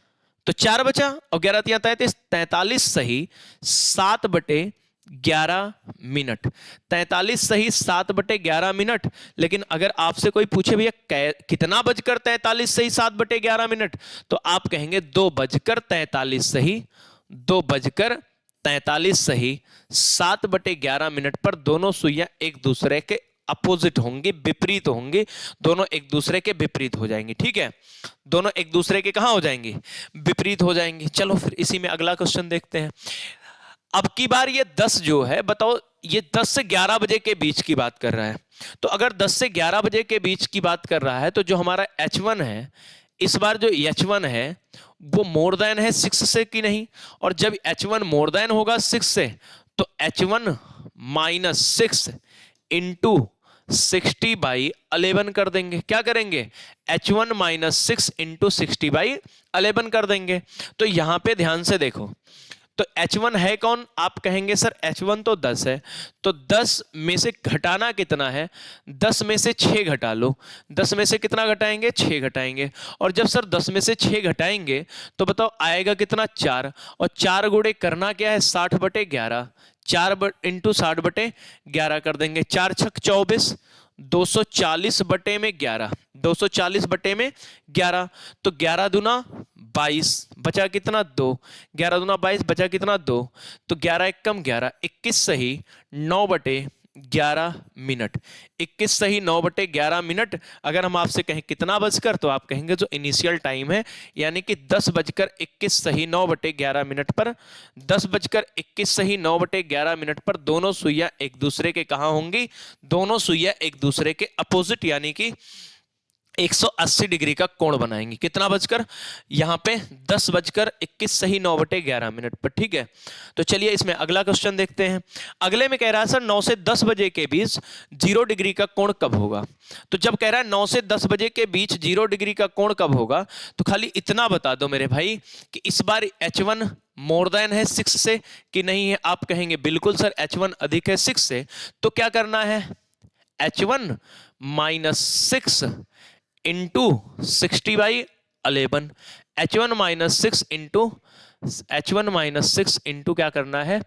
तो 4 बचा, और 11×3 33, 43 सही 7/11 मिनट। 43 सही 7/11 मिनट। लेकिन अगर आपसे कोई पूछे भैया कितना बजकर 43 सही 7/11 मिनट, तो आप कहेंगे 2:43 सही, 2:43 सही 7/11 मिनट पर दोनों सुइयां एक दूसरे के अपोजिट होंगी, विपरीत होंगी, दोनों एक दूसरे के विपरीत हो जाएंगी। ठीक है, दोनों एक दूसरे के कहां हो जाएंगी, विपरीत हो जाएंगी। चलो फिर इसी में अगला क्वेश्चन देखते हैं। अब की बार ये 10 जो है, बताओ ये 10 से 11 बजे के बीच की बात कर रहा है। तो अगर 10 से 11 बजे के बीच की बात कर रहा है, तो जो हमारा H1 है, इस बार जो H1 है वो मोर देन है 6 से कि नहीं। और जब H1 मोर देन होगा 6 से, तो H1 माइनस 6 इंटू 60/11 कर देंगे। क्या करेंगे, H1 माइनस 6 इंटू 60/11 कर देंगे। तो यहां पे ध्यान से देखो, तो H1 है कौन? आप कहेंगे सर H1 तो 10 है, तो 10 में से घटाना कितना है? 10 में से 6 घटा लो। 10 में से कितना घटाएंगे? 6 घटाएंगे। और जब सर 10 में से 6 घटाएंगे तो बताओ आएगा कितना? 4। और 4 गुणे करना क्या है? 60/11। 4 इंटू 60/11 कर देंगे। 4 छक 24, 240/11। 240/11, तो 11 दूना 22, बचा कितना? 2। 11 दूना 22, बचा कितना? 2। तो 11 एक कम 11, 21 सही 9/11 मिनट। 21 सही 9/11 मिनट। अगर हम आपसे कहें कितना बजकर, तो आप कहेंगे जो इनिशियल टाइम है, यानी कि 10:21 सही 9/11 मिनट पर, 10:21 सही 9/11 मिनट पर दोनों सुइयां एक दूसरे के कहां होंगी? दोनों सुइयां एक दूसरे के अपोजिट यानी कि 180 डिग्री का कोण बनाएंगी। कितना बजकर? यहां पे 10:21 सही 9/11 मिनट पर। ठीक है, तो चलिए इसमें अगला क्वेश्चन देखते हैं। अगले में कह रहा है सर 9 से 10 बजे के बीच 0 डिग्री का कोण कब होगा? तो जब कह रहा है 9 से 10 बजे के बीच 0 डिग्री का कोण कब होगा, तो खाली इतना बता दो मेरे भाई कि इस बार H1 मोर देन है 6 से कि नहीं है? आप कहेंगे बिल्कुल सर H1 अधिक है 6 से। तो क्या करना है? H1 minus 6 into 60/11। H1 minus 6 into H1 minus 6 into क्या करना है?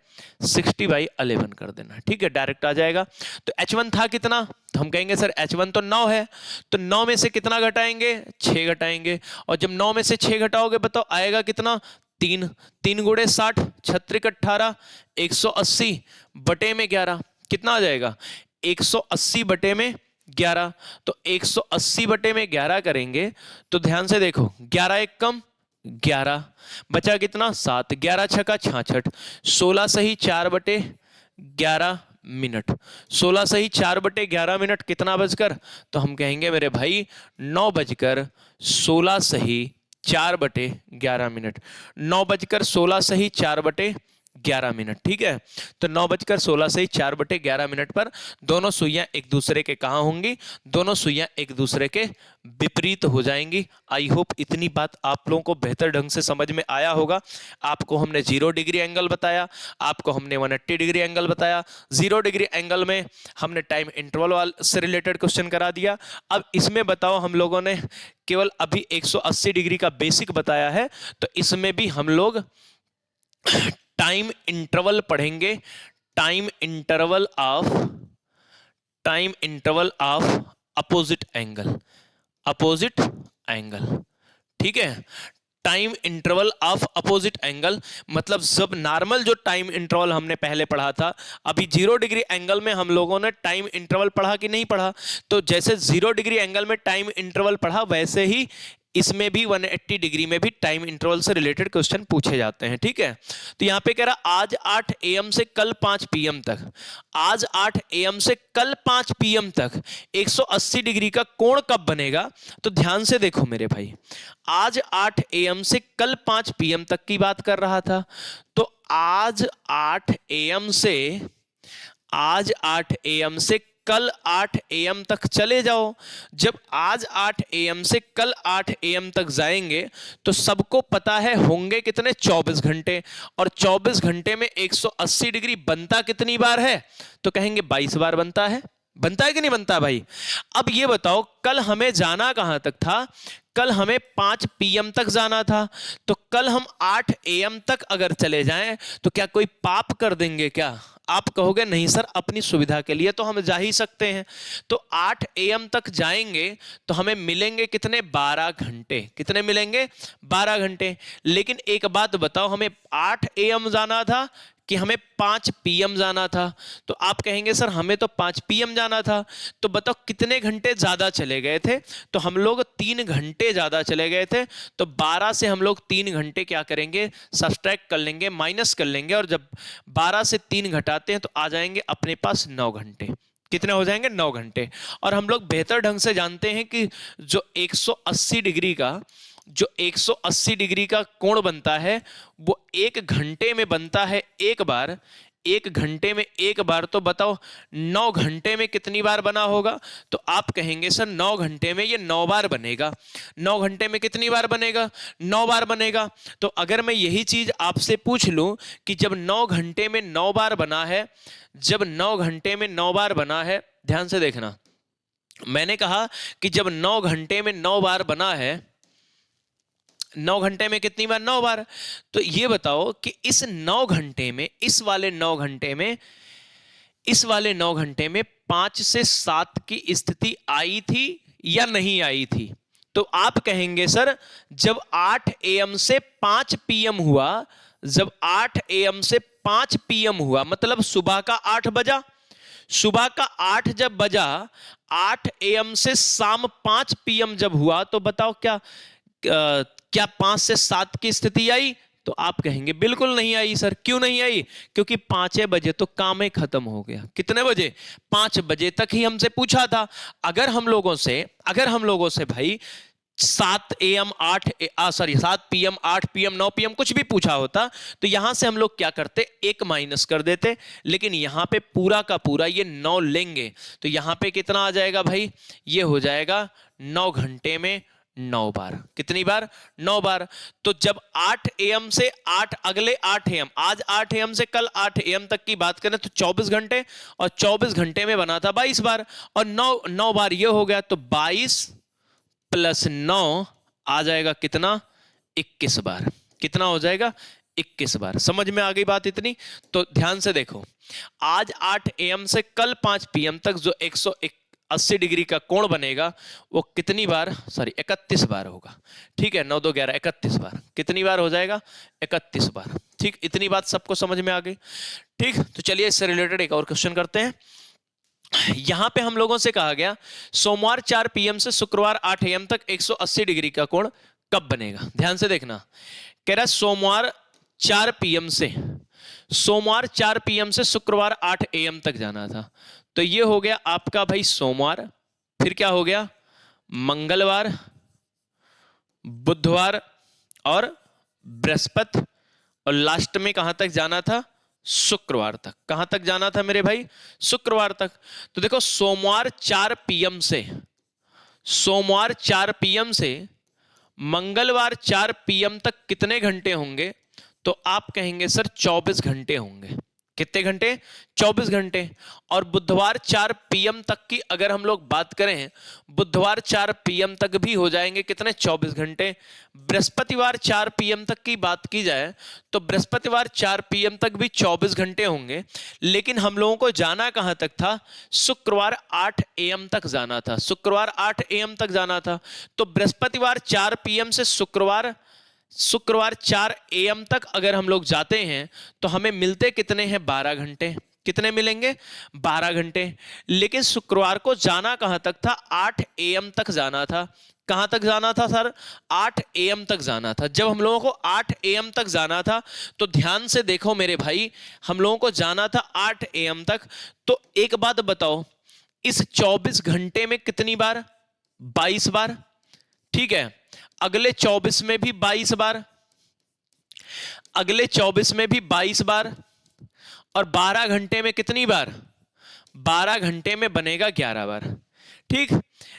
60/11 कर देना। ठीक है, डायरेक्ट आ जाएगा। तो H1 था कितना? तो हम कहेंगे सर H1 तो 9 है, तो 9 में से कितना घटाएंगे? 6 घटाएंगे। और जब 9 में से 6 घटाओगे बताओ आएगा कितना? 3। 3 गुणे 60, 36 18, 180/11 कितना आ जाएगा? 180/11। तो 180/11 करेंगे तो ध्यान से देखो, 11 एक कम 11, बचा कितना? 7। 11 छका 66, 16 सही 4/11 मिनट। 16 सही 4/11 मिनट कितना बजकर? तो हम कहेंगे मेरे भाई 9:16 सही 4/11 मिनट। 9:16 सही 4/11 मिनट। ठीक है, तो 9:16 सही 4/11 मिनट पर दोनों सुइयां एक दूसरे के कहां होंगी? दोनों सुइयां एक दूसरे के विपरीत हो जाएंगी। आई होप इतनी बात आप लोगों को बेहतर ढंग से समझ में आया होगा। आपको हमने 0 डिग्री एंगल बताया, आपको हमने 180 डिग्री एंगल बताया। 0 डिग्री एंगल में हमने टाइम इंटरवल से रिलेटेड क्वेश्चन करा दिया। अब इसमें बताओ, हम लोगों ने केवल अभी 180 डिग्री का बेसिक बताया है, तो इसमें भी हम लोग टाइम इंटरवल पढ़ेंगे। Time interval of opposite angle. Opposite angle, ठीक है। Time interval of opposite angle मतलब जब नॉर्मल जो टाइम इंटरवल हमने पहले पढ़ा था, अभी 0 डिग्री एंगल में हम लोगों ने टाइम इंटरवल पढ़ा कि नहीं पढ़ा? तो जैसे 0 डिग्री एंगल में टाइम इंटरवल पढ़ा, वैसे ही इसमें भी 180 डिग्री में भी टाइम इंटरवल से रिलेटेड क्वेश्चन पूछे जाते हैं। ठीक है, तो यहां पे कह रहा आज 8 AM से कल 5 PM तक, आज 8 AM से कल 5 PM तक 180 डिग्री का कोण कब बनेगा? तो ध्यान से देखो मेरे भाई, आज 8 AM से कल 5 PM तक की बात कर रहा था। तो आज 8 AM से कल 8 AM तक चले जाओ। जब आज 8 AM से कल 8 AM तक जाएंगे तो सबको पता है होंगे कितने? 24 घंटे। और 24 घंटे में 180 डिग्री बनता कितनी बार है? तो कहेंगे 22 बार बनता है। बनता है कि नहीं बनता भाई? अब ये बताओ, कल हमें जाना कहां तक था? कल हमें 5 PM तक जाना था। तो कल हम 8 AM तक अगर चले जाएं तो क्या कोई पाप कर देंगे क्या? आप कहोगे नहीं सर, अपनी सुविधा के लिए तो हम जा ही सकते हैं। तो 8 AM तक जाएंगे तो हमें मिलेंगे कितने? 12 घंटे। कितने मिलेंगे? 12 घंटे। लेकिन एक बात बताओ, हमें 8 AM जाना था कि हमें 5 PM जाना था? तो आप कहेंगे सर हमें तो 5 PM जाना था। तो बताओ कितने घंटे ज्यादा चले गए थे? तो हम लोग 3 घंटे ज्यादा चले गए थे। तो 12 से हम लोग 3 घंटे क्या करेंगे? सब्सट्रैक्ट कर लेंगे, माइनस कर लेंगे। और जब 12 से 3 घटाते हैं तो आ जाएंगे अपने पास 9 घंटे। कितने हो जाएंगे? 9 घंटे। और हम लोग बेहतर ढंग से जानते हैं कि जो 180 डिग्री का कोण बनता है वो 1 घंटे में बनता है एक बार। 1 घंटे में एक बार, तो बताओ 9 घंटे में कितनी बार बना होगा? तो आप कहेंगे सर 9 घंटे में ये 9 बार बनेगा। 9 घंटे में कितनी बार बनेगा? 9 बार बनेगा। तो अगर मैं यही चीज आपसे पूछ लूं कि जब 9 घंटे में 9 बार बना है, जब 9 घंटे में 9 बार बना है, ध्यान से देखना, मैंने कहा कि जब 9 घंटे में 9 बार बना है, 9 घंटे में कितनी बार? 9 बार। तो ये बताओ कि इस 9 घंटे में, इस वाले 9 घंटे में, इस वाले 9 घंटे में 5 से 7 की स्थिति आई थी या नहीं आई थी? तो आप कहेंगे सर जब 8 AM से 5 PM हुआ, जब 8 AM से 5 PM हुआ, मतलब सुबह का 8 बजा, सुबह का 8 जब बजा, 8 AM से शाम 5 PM जब हुआ, तो बताओ क्या 5 से 7 की स्थिति आई? तो आप कहेंगे बिल्कुल नहीं आई सर। क्यों नहीं आई? क्योंकि 5 बजे तो काम ही खत्म हो गया। कितने बजे? 5 बजे तक ही हमसे पूछा था। अगर हम लोगों से भाई 7 AM 7 PM 8 PM 9 PM कुछ भी पूछा होता, तो यहां से हम लोग क्या करते? 1 माइनस कर देते। लेकिन यहां पे पूरा का पूरा ये 9 लेंगे, तो यहां पे कितना आ जाएगा भाई? ये हो जाएगा 9 घंटे में 9 बार। कितनी बार? 9 बार। तो जब 8 AM से अगले 8 AM, आज 8 AM से कल 8 AM तक की बात करें तो 24 घंटे, और 24 घंटे में बना था 22 बार, और 9 बार ये हो गया, तो 22 प्लस 9 आ जाएगा कितना? 21 बार। कितना हो जाएगा? 21 बार। समझ में आ गई बात इतनी? तो ध्यान से देखो, आज 8 AM से कल 5 PM तक जो 180 डिग्री का कोण बनेगा, वो कितनी बार? 31 बार होगा। ठीक है, 9 2 11 31 बार। कितनी बार हो जाएगा? 31 बार। ठीक, इतनी बात सबको समझ में आ गई? ठीक, तो चलिए इससे रिलेटेड एक और क्वेश्चन करते हैं। यहां पे हम लोगों से कहा गया सोमवार 4 PM से शुक्रवार 8 AM तक 180 डिग्री का कोण कब बनेगा? ध्यान से देखना, कह रहा सोमवार 4 PM से शुक्रवार 8 AM तक जाना था। तो ये हो गया आपका भाई सोमवार, फिर क्या हो गया? मंगलवार, बुधवार और बृहस्पति, और लास्ट में कहां तक जाना था? शुक्रवार तक। कहां तक जाना था मेरे भाई? शुक्रवार तक। तो देखो सोमवार 4 PM से मंगलवार 4 PM तक कितने घंटे होंगे? तो आप कहेंगे सर 24 घंटे होंगे। कितने घंटे? 24 घंटे। और बुधवार 4 PM तक की अगर हम लोग बात करें, बुधवार 4 PM तक भी हो जाएंगे कितने? 24 घंटे। बृहस्पतिवार 4 PM तक की बात की जाए तो बृहस्पतिवार 4 PM तक भी 24 घंटे होंगे। लेकिन हम लोगों को जाना कहां तक था? शुक्रवार 8 AM तक जाना था। शुक्रवार 8 AM तक जाना था। तो बृहस्पतिवार 4 PM से शुक्रवार 4 AM तक अगर हम लोग जाते हैं तो हमें मिलते कितने हैं? 12 घंटे। कितने मिलेंगे? 12 घंटे। लेकिन शुक्रवार को जाना कहां तक था? 8 AM तक जाना था। कहां तक जाना था सर? 8 AM तक जाना था। जब हम लोगों को 8 AM तक जाना था, तो ध्यान से देखो मेरे भाई, हम लोगों को जाना था 8 AM तक। तो एक बात बताओ, इस 24 घंटे में कितनी बार? 22 बार। ठीक है, अगले 24 में भी 22 बार, अगले 24 में भी 22 बार, और 12 घंटे में कितनी बार? 12 घंटे में बनेगा 11 बार। ठीक,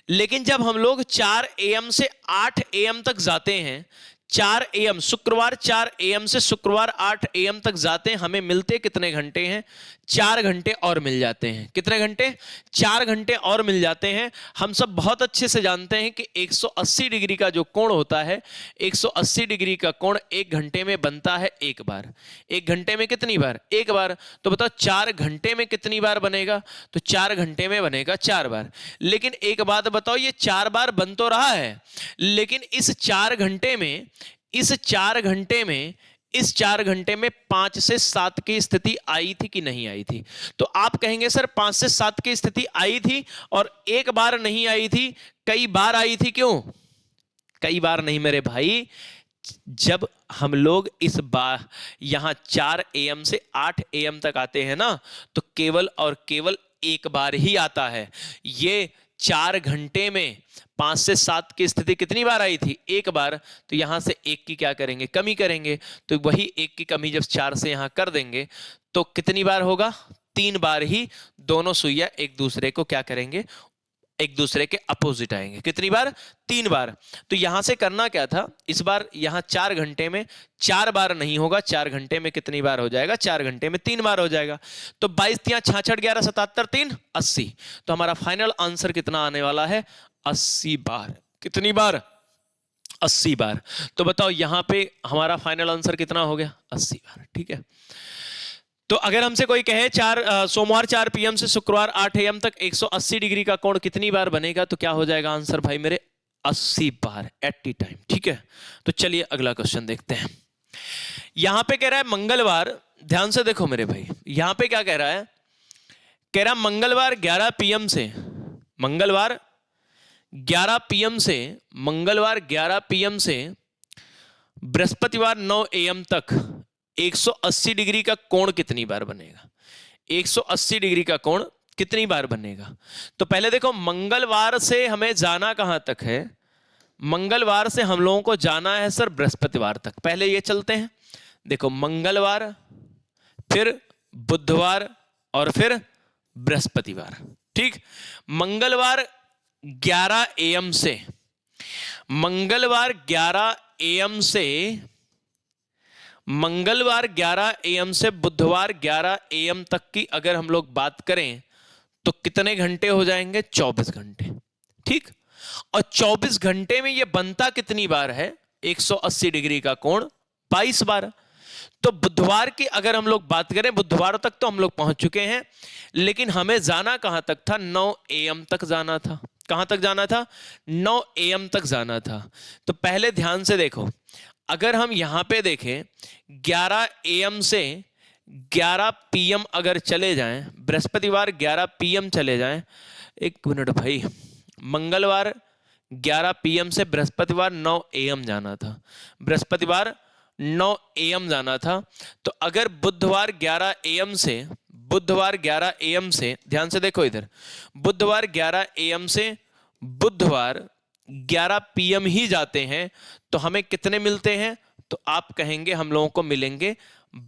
लेकिन जब हम लोग 4 AM से 8 AM तक जाते हैं, 4 AM शुक्रवार 4 AM से शुक्रवार 8 AM तक जाते हैं, हमें मिलते कितने घंटे हैं? 4 घंटे और मिल जाते हैं। कितने घंटे? 4 घंटे और मिल जाते हैं। हम सब बहुत अच्छे से जानते हैं कि 180 डिग्री का जो कोण होता है, 180 डिग्री का कोण 1 घंटे में बनता है 1 बार। 1 घंटे में कितनी बार? 1 बार। तो बताओ 4 घंटे में कितनी बार बनेगा? तो 4 घंटे में बनेगा 4 बार। लेकिन एक बात बताओ, ये 4 बार बन तो रहा है, लेकिन इस 4 घंटे में, इस 4 घंटे में 5 से 7 की स्थिति आई थी कि नहीं आई थी? तो आप कहेंगे सर 5 से 7 की स्थिति आई थी, और एक बार नहीं आई थी, कई बार आई थी। क्यों कई बार नहीं मेरे भाई? जब हम लोग इस बार यहां 4 AM से 8 AM तक आते हैं ना, तो केवल और केवल एक बार ही आता है। ये 4 घंटे में 5 से 7 की स्थिति कितनी बार आई थी? 1 बार। तो यहां से 1 की क्या करेंगे? कमी करेंगे। तो वही 1 की कमी जब 4 से यहां कर देंगे तो कितनी बार होगा? 3 बार ही दोनों सुइयां एक दूसरे को क्या करेंगे? एक दूसरे के अपोजिट आएंगे। कितनी बार? 3 बार। तो यहां से करना क्या था, इस बार यहां 4 घंटे में 4 बार नहीं होगा, 4 घंटे में कितनी बार हो जाएगा? 4 घंटे में 3 बार हो जाएगा। तो 22 तियां 66, 11 77, 3 80। तो हमारा फाइनल आंसर कितना आने वाला है? 80 बार। कितनी बार? 80 बार। तो बताओ यहां पे हमारा फाइनल आंसर कितना हो गया? 80 बार। ठीक है। तो अगर हमसे कोई कहे सोमवार 4 PM से शुक्रवार 8 AM तक 180 डिग्री का कोण कितनी बार बनेगा, तो क्या हो जाएगा आंसर भाई मेरे? 80 बार, 80 टाइम। ठीक है। तो चलिए अगला क्वेश्चन देखते हैं। यहां पे कह रहा है मंगलवार, ध्यान से देखो मेरे भाई, यहां पे क्या कह रहा है? कह रहा मंगलवार 11 PM से, मंगलवार 11 PM से, मंगलवार 11 PM से बृहस्पतिवार 9 AM तक 180 डिग्री का कोण कितनी बार बनेगा? 180 डिग्री का कोण कितनी बार बनेगा? तो पहले देखो मंगलवार से हमें जाना कहां तक है? मंगलवार से हम लोगों को जाना है सर बृहस्पतिवार तक। पहले ये चलते हैं, देखो मंगलवार, फिर बुधवार और फिर बृहस्पतिवार। ठीक। मंगलवार 11 AM से, मंगलवार 11 AM से, मंगलवार 11 AM से बुधवार 11 AM तक की अगर हम लोग बात करें तो कितने घंटे हो जाएंगे? 24 घंटे। ठीक। और 24 घंटे में ये बनता कितनी बार है 180 डिग्री का कोण? 22 बार। तो बुधवार की अगर हम लोग बात करें, बुधवार तक तो हम लोग पहुंच चुके हैं, लेकिन हमें जाना कहां तक था? 9 AM तक जाना था। कहां तक जाना था? 9 AM तक जाना था। तो पहले ध्यान से देखो, अगर हम यहां पे देखें 11 AM से 11 PM अगर चले जाएं, बृहस्पतिवार 11 PM चले जाएं, एक मिनट भाई, मंगलवार 11 PM से बृहस्पतिवार 9 AM जाना था, बृहस्पतिवार 9 AM जाना था। तो अगर बुधवार 11 AM से, बुधवार 11 AM से, ध्यान से देखो इधर, बुधवार 11 AM से बुधवार 11 PM ही जाते हैं तो हमें कितने मिलते हैं? तो आप कहेंगे हम लोगों को मिलेंगे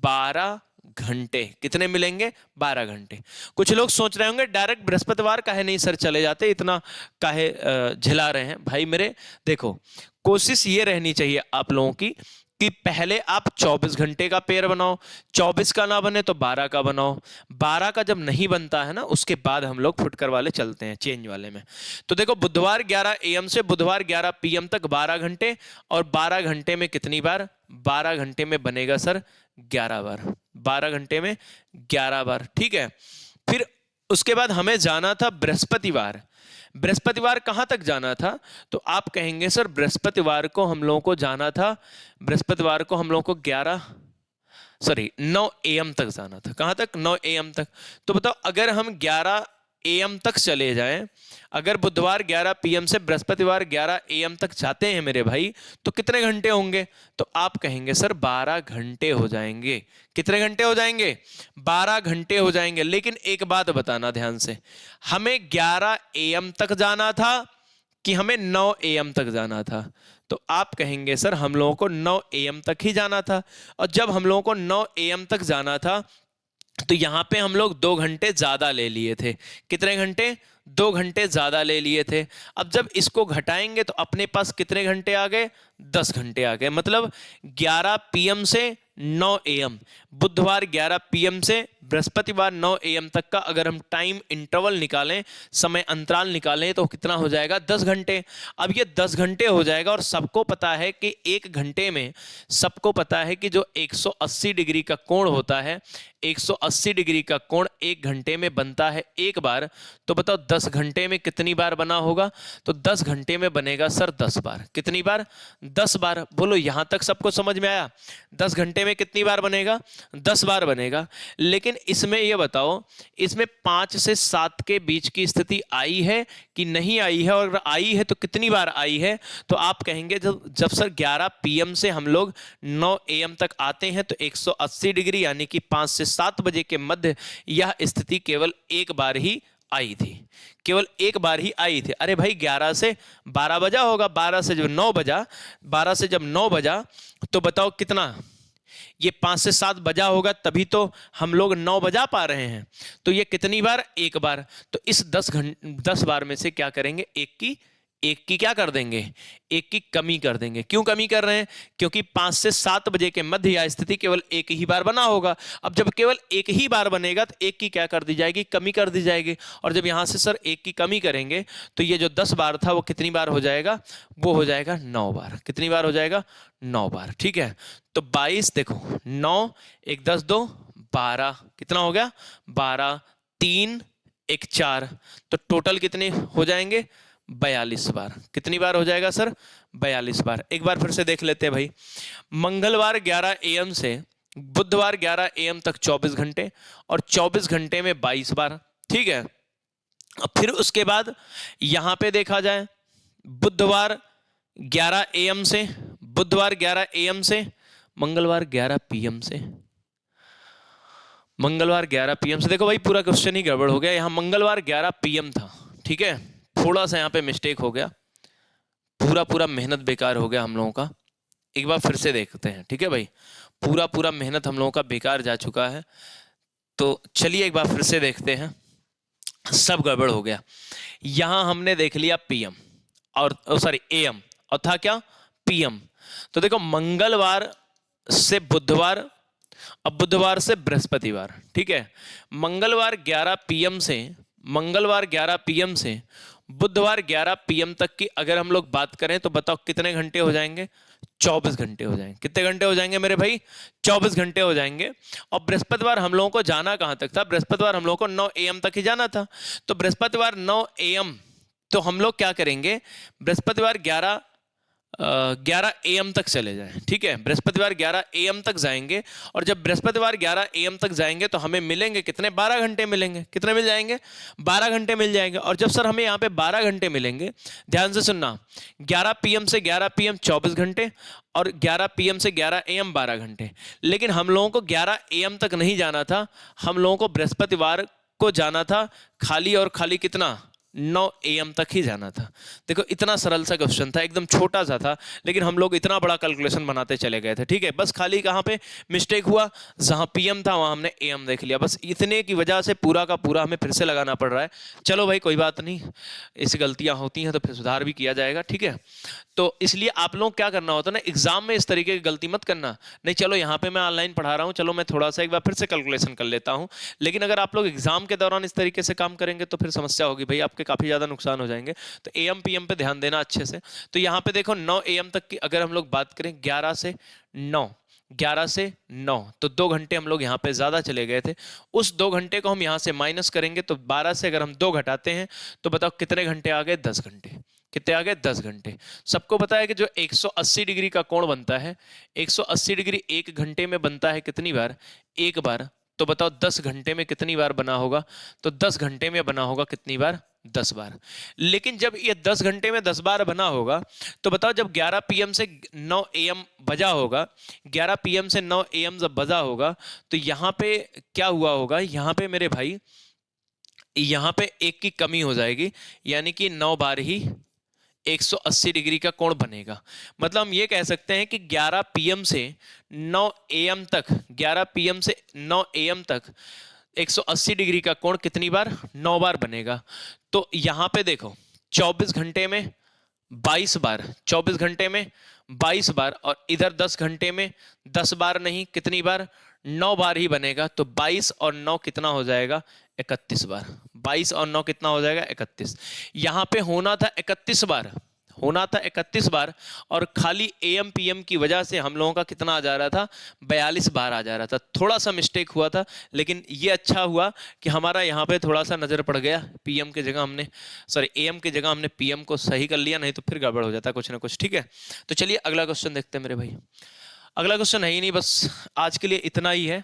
12 घंटे। कितने मिलेंगे? 12 घंटे। कुछ लोग सोच रहे होंगे डायरेक्ट बृहस्पतिवार काहे नहीं सर चले जाते, इतना काहे झिला रहे हैं? भाई मेरे देखो, कोशिश ये रहनी चाहिए आप लोगों की कि पहले आप 24 घंटे का पेयर बनाओ, 24 का ना बने तो 12 का बनाओ, 12 का जब नहीं बनता है ना उसके बाद हम लोग फुटकर वाले चलते हैं, चेंज वाले में। तो देखो बुधवार 11 AM से बुधवार 11 PM तक 12 घंटे, और 12 घंटे में कितनी बार? 12 घंटे में बनेगा सर 11 बार, 12 घंटे में 11 बार। ठीक है। फिर उसके बाद हमें जाना था बृहस्पतिवार, बृहस्पतिवार कहां तक जाना था? तो आप कहेंगे सर बृहस्पतिवार को हम लोगों को जाना था, बृहस्पतिवार को हम लोगों को 9 AM तक जाना था। कहां तक? 9 AM तक। तो बताओ अगर हम 11 AM तक चले जाएं, अगर बुधवार 11 PM से बृहस्पतिवार 11 AM तक जाते हैं मेरे भाई, तो कितने घंटे होंगे? तो आप कहेंगे सर 12 घंटे हो जाएंगे। कितने घंटे हो जाएंगे? 12 घंटे हो जाएंगे। लेकिन एक बात बताना ध्यान से, हमें 11 AM तक जाना था कि हमें 9 AM तक जाना था? तो आप कहेंगे सर हम लोगों को 9 AM तक ही जाना था। और जब हम लोगों को 9 AM तक जाना था तो यहां पे हम लोग 2 घंटे ज्यादा ले लिए थे। कितने घंटे? 2 घंटे ज्यादा ले लिए थे। अब जब इसको घटाएंगे तो अपने पास कितने घंटे आ गए? 10 घंटे आ गए। मतलब 11 PM से 9 AM, बुधवार 11 PM से बृहस्पतिवार 9 AM तक का अगर हम टाइम इंटरवल निकालें, समय अंतराल निकालें, तो कितना हो जाएगा? 10 घंटे। अब ये 10 घंटे हो जाएगा, और सबको पता है कि 1 घंटे में, सबको पता है कि जो 180 डिग्री का कोण होता है, 180 डिग्री का कोण 1 घंटे में बनता है 1 बार। तो बताओ 10 घंटे में कितनी बार बना होगा? तो 10 घंटे में बनेगा सर 10 बार। कितनी बार? 10 बार। बोलो यहां तक सबको समझ में आया? 10 घंटे में कितनी बार बनेगा? 10 बार बनेगा। लेकिन इसमें यह बताओ, इसमें 5 से 7 के बीच की स्थिति आई है कि नहीं आई है? और अगर आई है तो कितनी बार आई है? तो आप कहेंगे जब सर 11 PM से हम लोग 9 AM तक आते हैं तो 180 डिग्री यानी कि 5 से 7 बजे के मध्य यह स्थिति केवल 1 बार ही आई थी, केवल 1 बार ही आई थी। अरे भाई 11 से 12 बजा होगा, 12 से जब 9 बजा, 12 से जब 9 बजा तो बताओ कितना? ये 5 से 7 बजा होगा तभी तो हम लोग 9 बजा पा रहे हैं। तो ये कितनी बार? एक बार। तो इस 10 बार में से क्या करेंगे? एक की क्या कर देंगे? एक की कमी कर देंगे। क्यों कमी कर रहे हैं? क्योंकि 5 से 7 बजे के मध्य यह स्थिति केवल एक ही बार बना होगा। अब जब केवल एक ही बार बनेगा तो एक की क्या कर दी जाएगी? कमी कर दी जाएगी। और जब यहां से सर एक की कमी करेंगे तो ये जो 10 बार था वो कितनी बार हो जाएगा? वो हो जाएगा 9 बार। कितनी बार हो जाएगा? 9 बार। ठीक है, तो 22, देखो 9 1 10 2 12, कितना हो गया? 12 3 1 4, तो टोटल कितने हो जाएंगे? 42 बार। कितनी बार हो जाएगा सर? 42 बार। एक बार फिर से देख लेते हैं भाई। मंगलवार 11 AM से बुधवार 11 AM तक 24 घंटे, और 24 घंटे में 22 बार। ठीक है, अब फिर उसके बाद यहां पे देखा जाए बुधवार 11 AM से, बुधवार 11 AM से मंगलवार 11 PM से, मंगलवार 11 PM से। देखो भाई पूरा क्वेश्चन ही गड़बड़ हो गया। यहां मंगलवार 11 PM था। ठीक है, थोड़ा सा यहाँ पे मिस्टेक हो गया, पूरा मेहनत बेकार हो गया हम लोगों का। एक बार फिर से देखते हैं। ठीक है भाई, पूरा मेहनत हम लोगों का बेकार जा चुका है। तो चलिए एक बार फिर से देखते हैं। सब गड़बड़ हो गया। यहां हमने देख लिया PM और सॉरी AM, और था क्या? PM। तो देखो मंगलवार से बुधवार, अब बुधवार से बृहस्पतिवार। ठीक है, मंगलवार 11 PM से, मंगलवार 11 PM से बुधवार 11 PM तक की अगर हम लोग बात करें तो बताओ कितने घंटे हो जाएंगे? 24 घंटे हो जाएंगे। कितने घंटे हो जाएंगे मेरे भाई? 24 घंटे हो जाएंगे। और बृहस्पतिवार हम लोगों को जाना कहां तक था? बृहस्पतिवार हम लोगों को 9 AM तक ही जाना था। तो बृहस्पतिवार 9 AM, तो हम लोग क्या करेंगे? बृहस्पतिवार 11 AM तक चले जाएं। ठीक है, बृहस्पतिवार 11 AM तक जाएंगे, और जब बृहस्पतिवार 11 AM तक जाएंगे तो हमें मिलेंगे कितने? 12 घंटे मिलेंगे। कितने मिल जाएंगे? 12 घंटे मिल जाएंगे। और जब सर हमें यहाँ पे 12 घंटे मिलेंगे, ध्यान से सुनना, 11 PM से 11 PM 24 घंटे, और 11 PM से 11 AM 12 घंटे। लेकिन हम लोगों को 11 AM तक नहीं जाना था, हम लोगों को बृहस्पतिवार को जाना था खाली और खाली कितना? 9 AM तक ही जाना था। देखो इतना सरल सा क्वेश्चन था, एकदम छोटा सा था, लेकिन हम लोग इतना बड़ा कैलकुलेशन बनाते चले गए थे। ठीक है, बस खाली कहाँ पे मिस्टेक हुआ? जहां PM था वहां हमने AM देख लिया। बस इतने की वजह से पूरा का पूरा हमें फिर से लगाना पड़ रहा है। चलो भाई कोई बात नहीं, ऐसी गलतियां होती हैं तो फिर सुधार भी किया जाएगा। ठीक है, तो इसलिए आप लोग क्या करना होता है ना, एग्जाम में इस तरीके की गलती मत करना। नहीं चलो यहाँ पे मैं ऑनलाइन पढ़ा रहा हूँ, चलो मैं थोड़ा सा एक बार फिर से कैलकुलेशन कर लेता हूँ, लेकिन अगर आप लोग एग्जाम के दौरान इस तरीके से काम करेंगे तो फिर समस्या होगी भाई, आपके काफी ज्यादा नुकसान हो जाएंगे। तो AM PM पे ध्यान देना अच्छे से। तो यहाँ पे देखो 9 AM तक की अगर हम लोग बात करें, 11 से 9, 11 से 9, तो 2 घंटे हम लोग यहाँ पे ज्यादा चले गए थे। उस 2 घंटे को हम यहाँ से माइनस करेंगे, तो 12 से अगर हम 2 घटाते हैं तो बताओ कितने घंटे आ गए? 10 घंटे। कितने आ गए? 10 घंटे। सबको पता है कि जो 180 डिग्री का कोण बनता है, 180 डिग्री 1 घंटे में बनता है कितनी बार? एक बार। तो बताओ 10 घंटे में कितनी बार बना होगा? तो 10 घंटे में बना होगा कितनी बार? 10 बार। लेकिन जब ये 10 घंटे में 10 बार बना होगा तो बताओ जब 11 PM से 9 AM बजा होगा, 11 PM से 9 AM जब बजा होगा तो यहाँ पे क्या हुआ होगा? यहाँ पे मेरे भाई, यहाँ पे एक की कमी हो जाएगी, यानी कि 9 बार ही 180 डिग्री का कोण बनेगा। मतलब हम ये कह सकते हैं कि 11 PM से 9 AM तक, 11 PM से 9 AM तक 180 डिग्री का कोण कितनी बार? 9 बार बनेगा। तो यहां पे देखो 24 घंटे में 22 बार, 24 घंटे में 22 बार, और इधर 10 घंटे में 10 बार नहीं, कितनी बार? 9 बार ही बनेगा। तो 22 और 9 कितना हो जाएगा? 31 बार। 22 और 9 कितना हो जाएगा? 31। यहां पे होना था 31 बार, होना था 31 बार, और खाली AM PM की वजह से हम लोगों का कितना आ जा रहा था? 42 बार आ जा रहा था। थोड़ा सा मिस्टेक हुआ था, लेकिन ये अच्छा हुआ कि हमारा यहाँ पे थोड़ा सा नजर पड़ गया। PM की जगह हमने, सॉरी AM की जगह हमने PM को सही कर लिया, नहीं तो फिर गड़बड़ हो जाता कुछ ना कुछ। ठीक है, तो चलिए अगला क्वेश्चन देखते हैं मेरे भाई। अगला क्वेश्चन है ही नहीं, बस आज के लिए इतना ही है।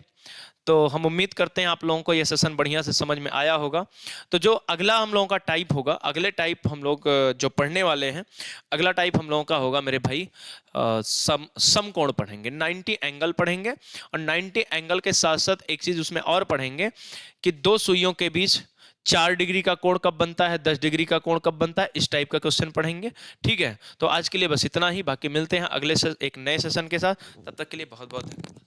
तो हम उम्मीद करते हैं आप लोगों को ये सेशन बढ़िया से समझ में आया होगा। तो जो अगला हम लोगों का टाइप होगा, अगले टाइप हम लोग जो पढ़ने वाले हैं, अगला टाइप हम लोगों का होगा मेरे भाई समकोण पढ़ेंगे, 90 एंगल पढ़ेंगे। और 90 एंगल के साथ साथ एक चीज उसमें और पढ़ेंगे कि दो सुइयों के बीच 4 डिग्री का कोण कब बनता है, 10 डिग्री का कोण कब बनता है, इस टाइप का क्वेश्चन पढ़ेंगे। ठीक है, तो आज के लिए बस इतना ही, बाकी मिलते हैं अगले एक नए सेशन के साथ। तब तक के लिए बहुत बहुत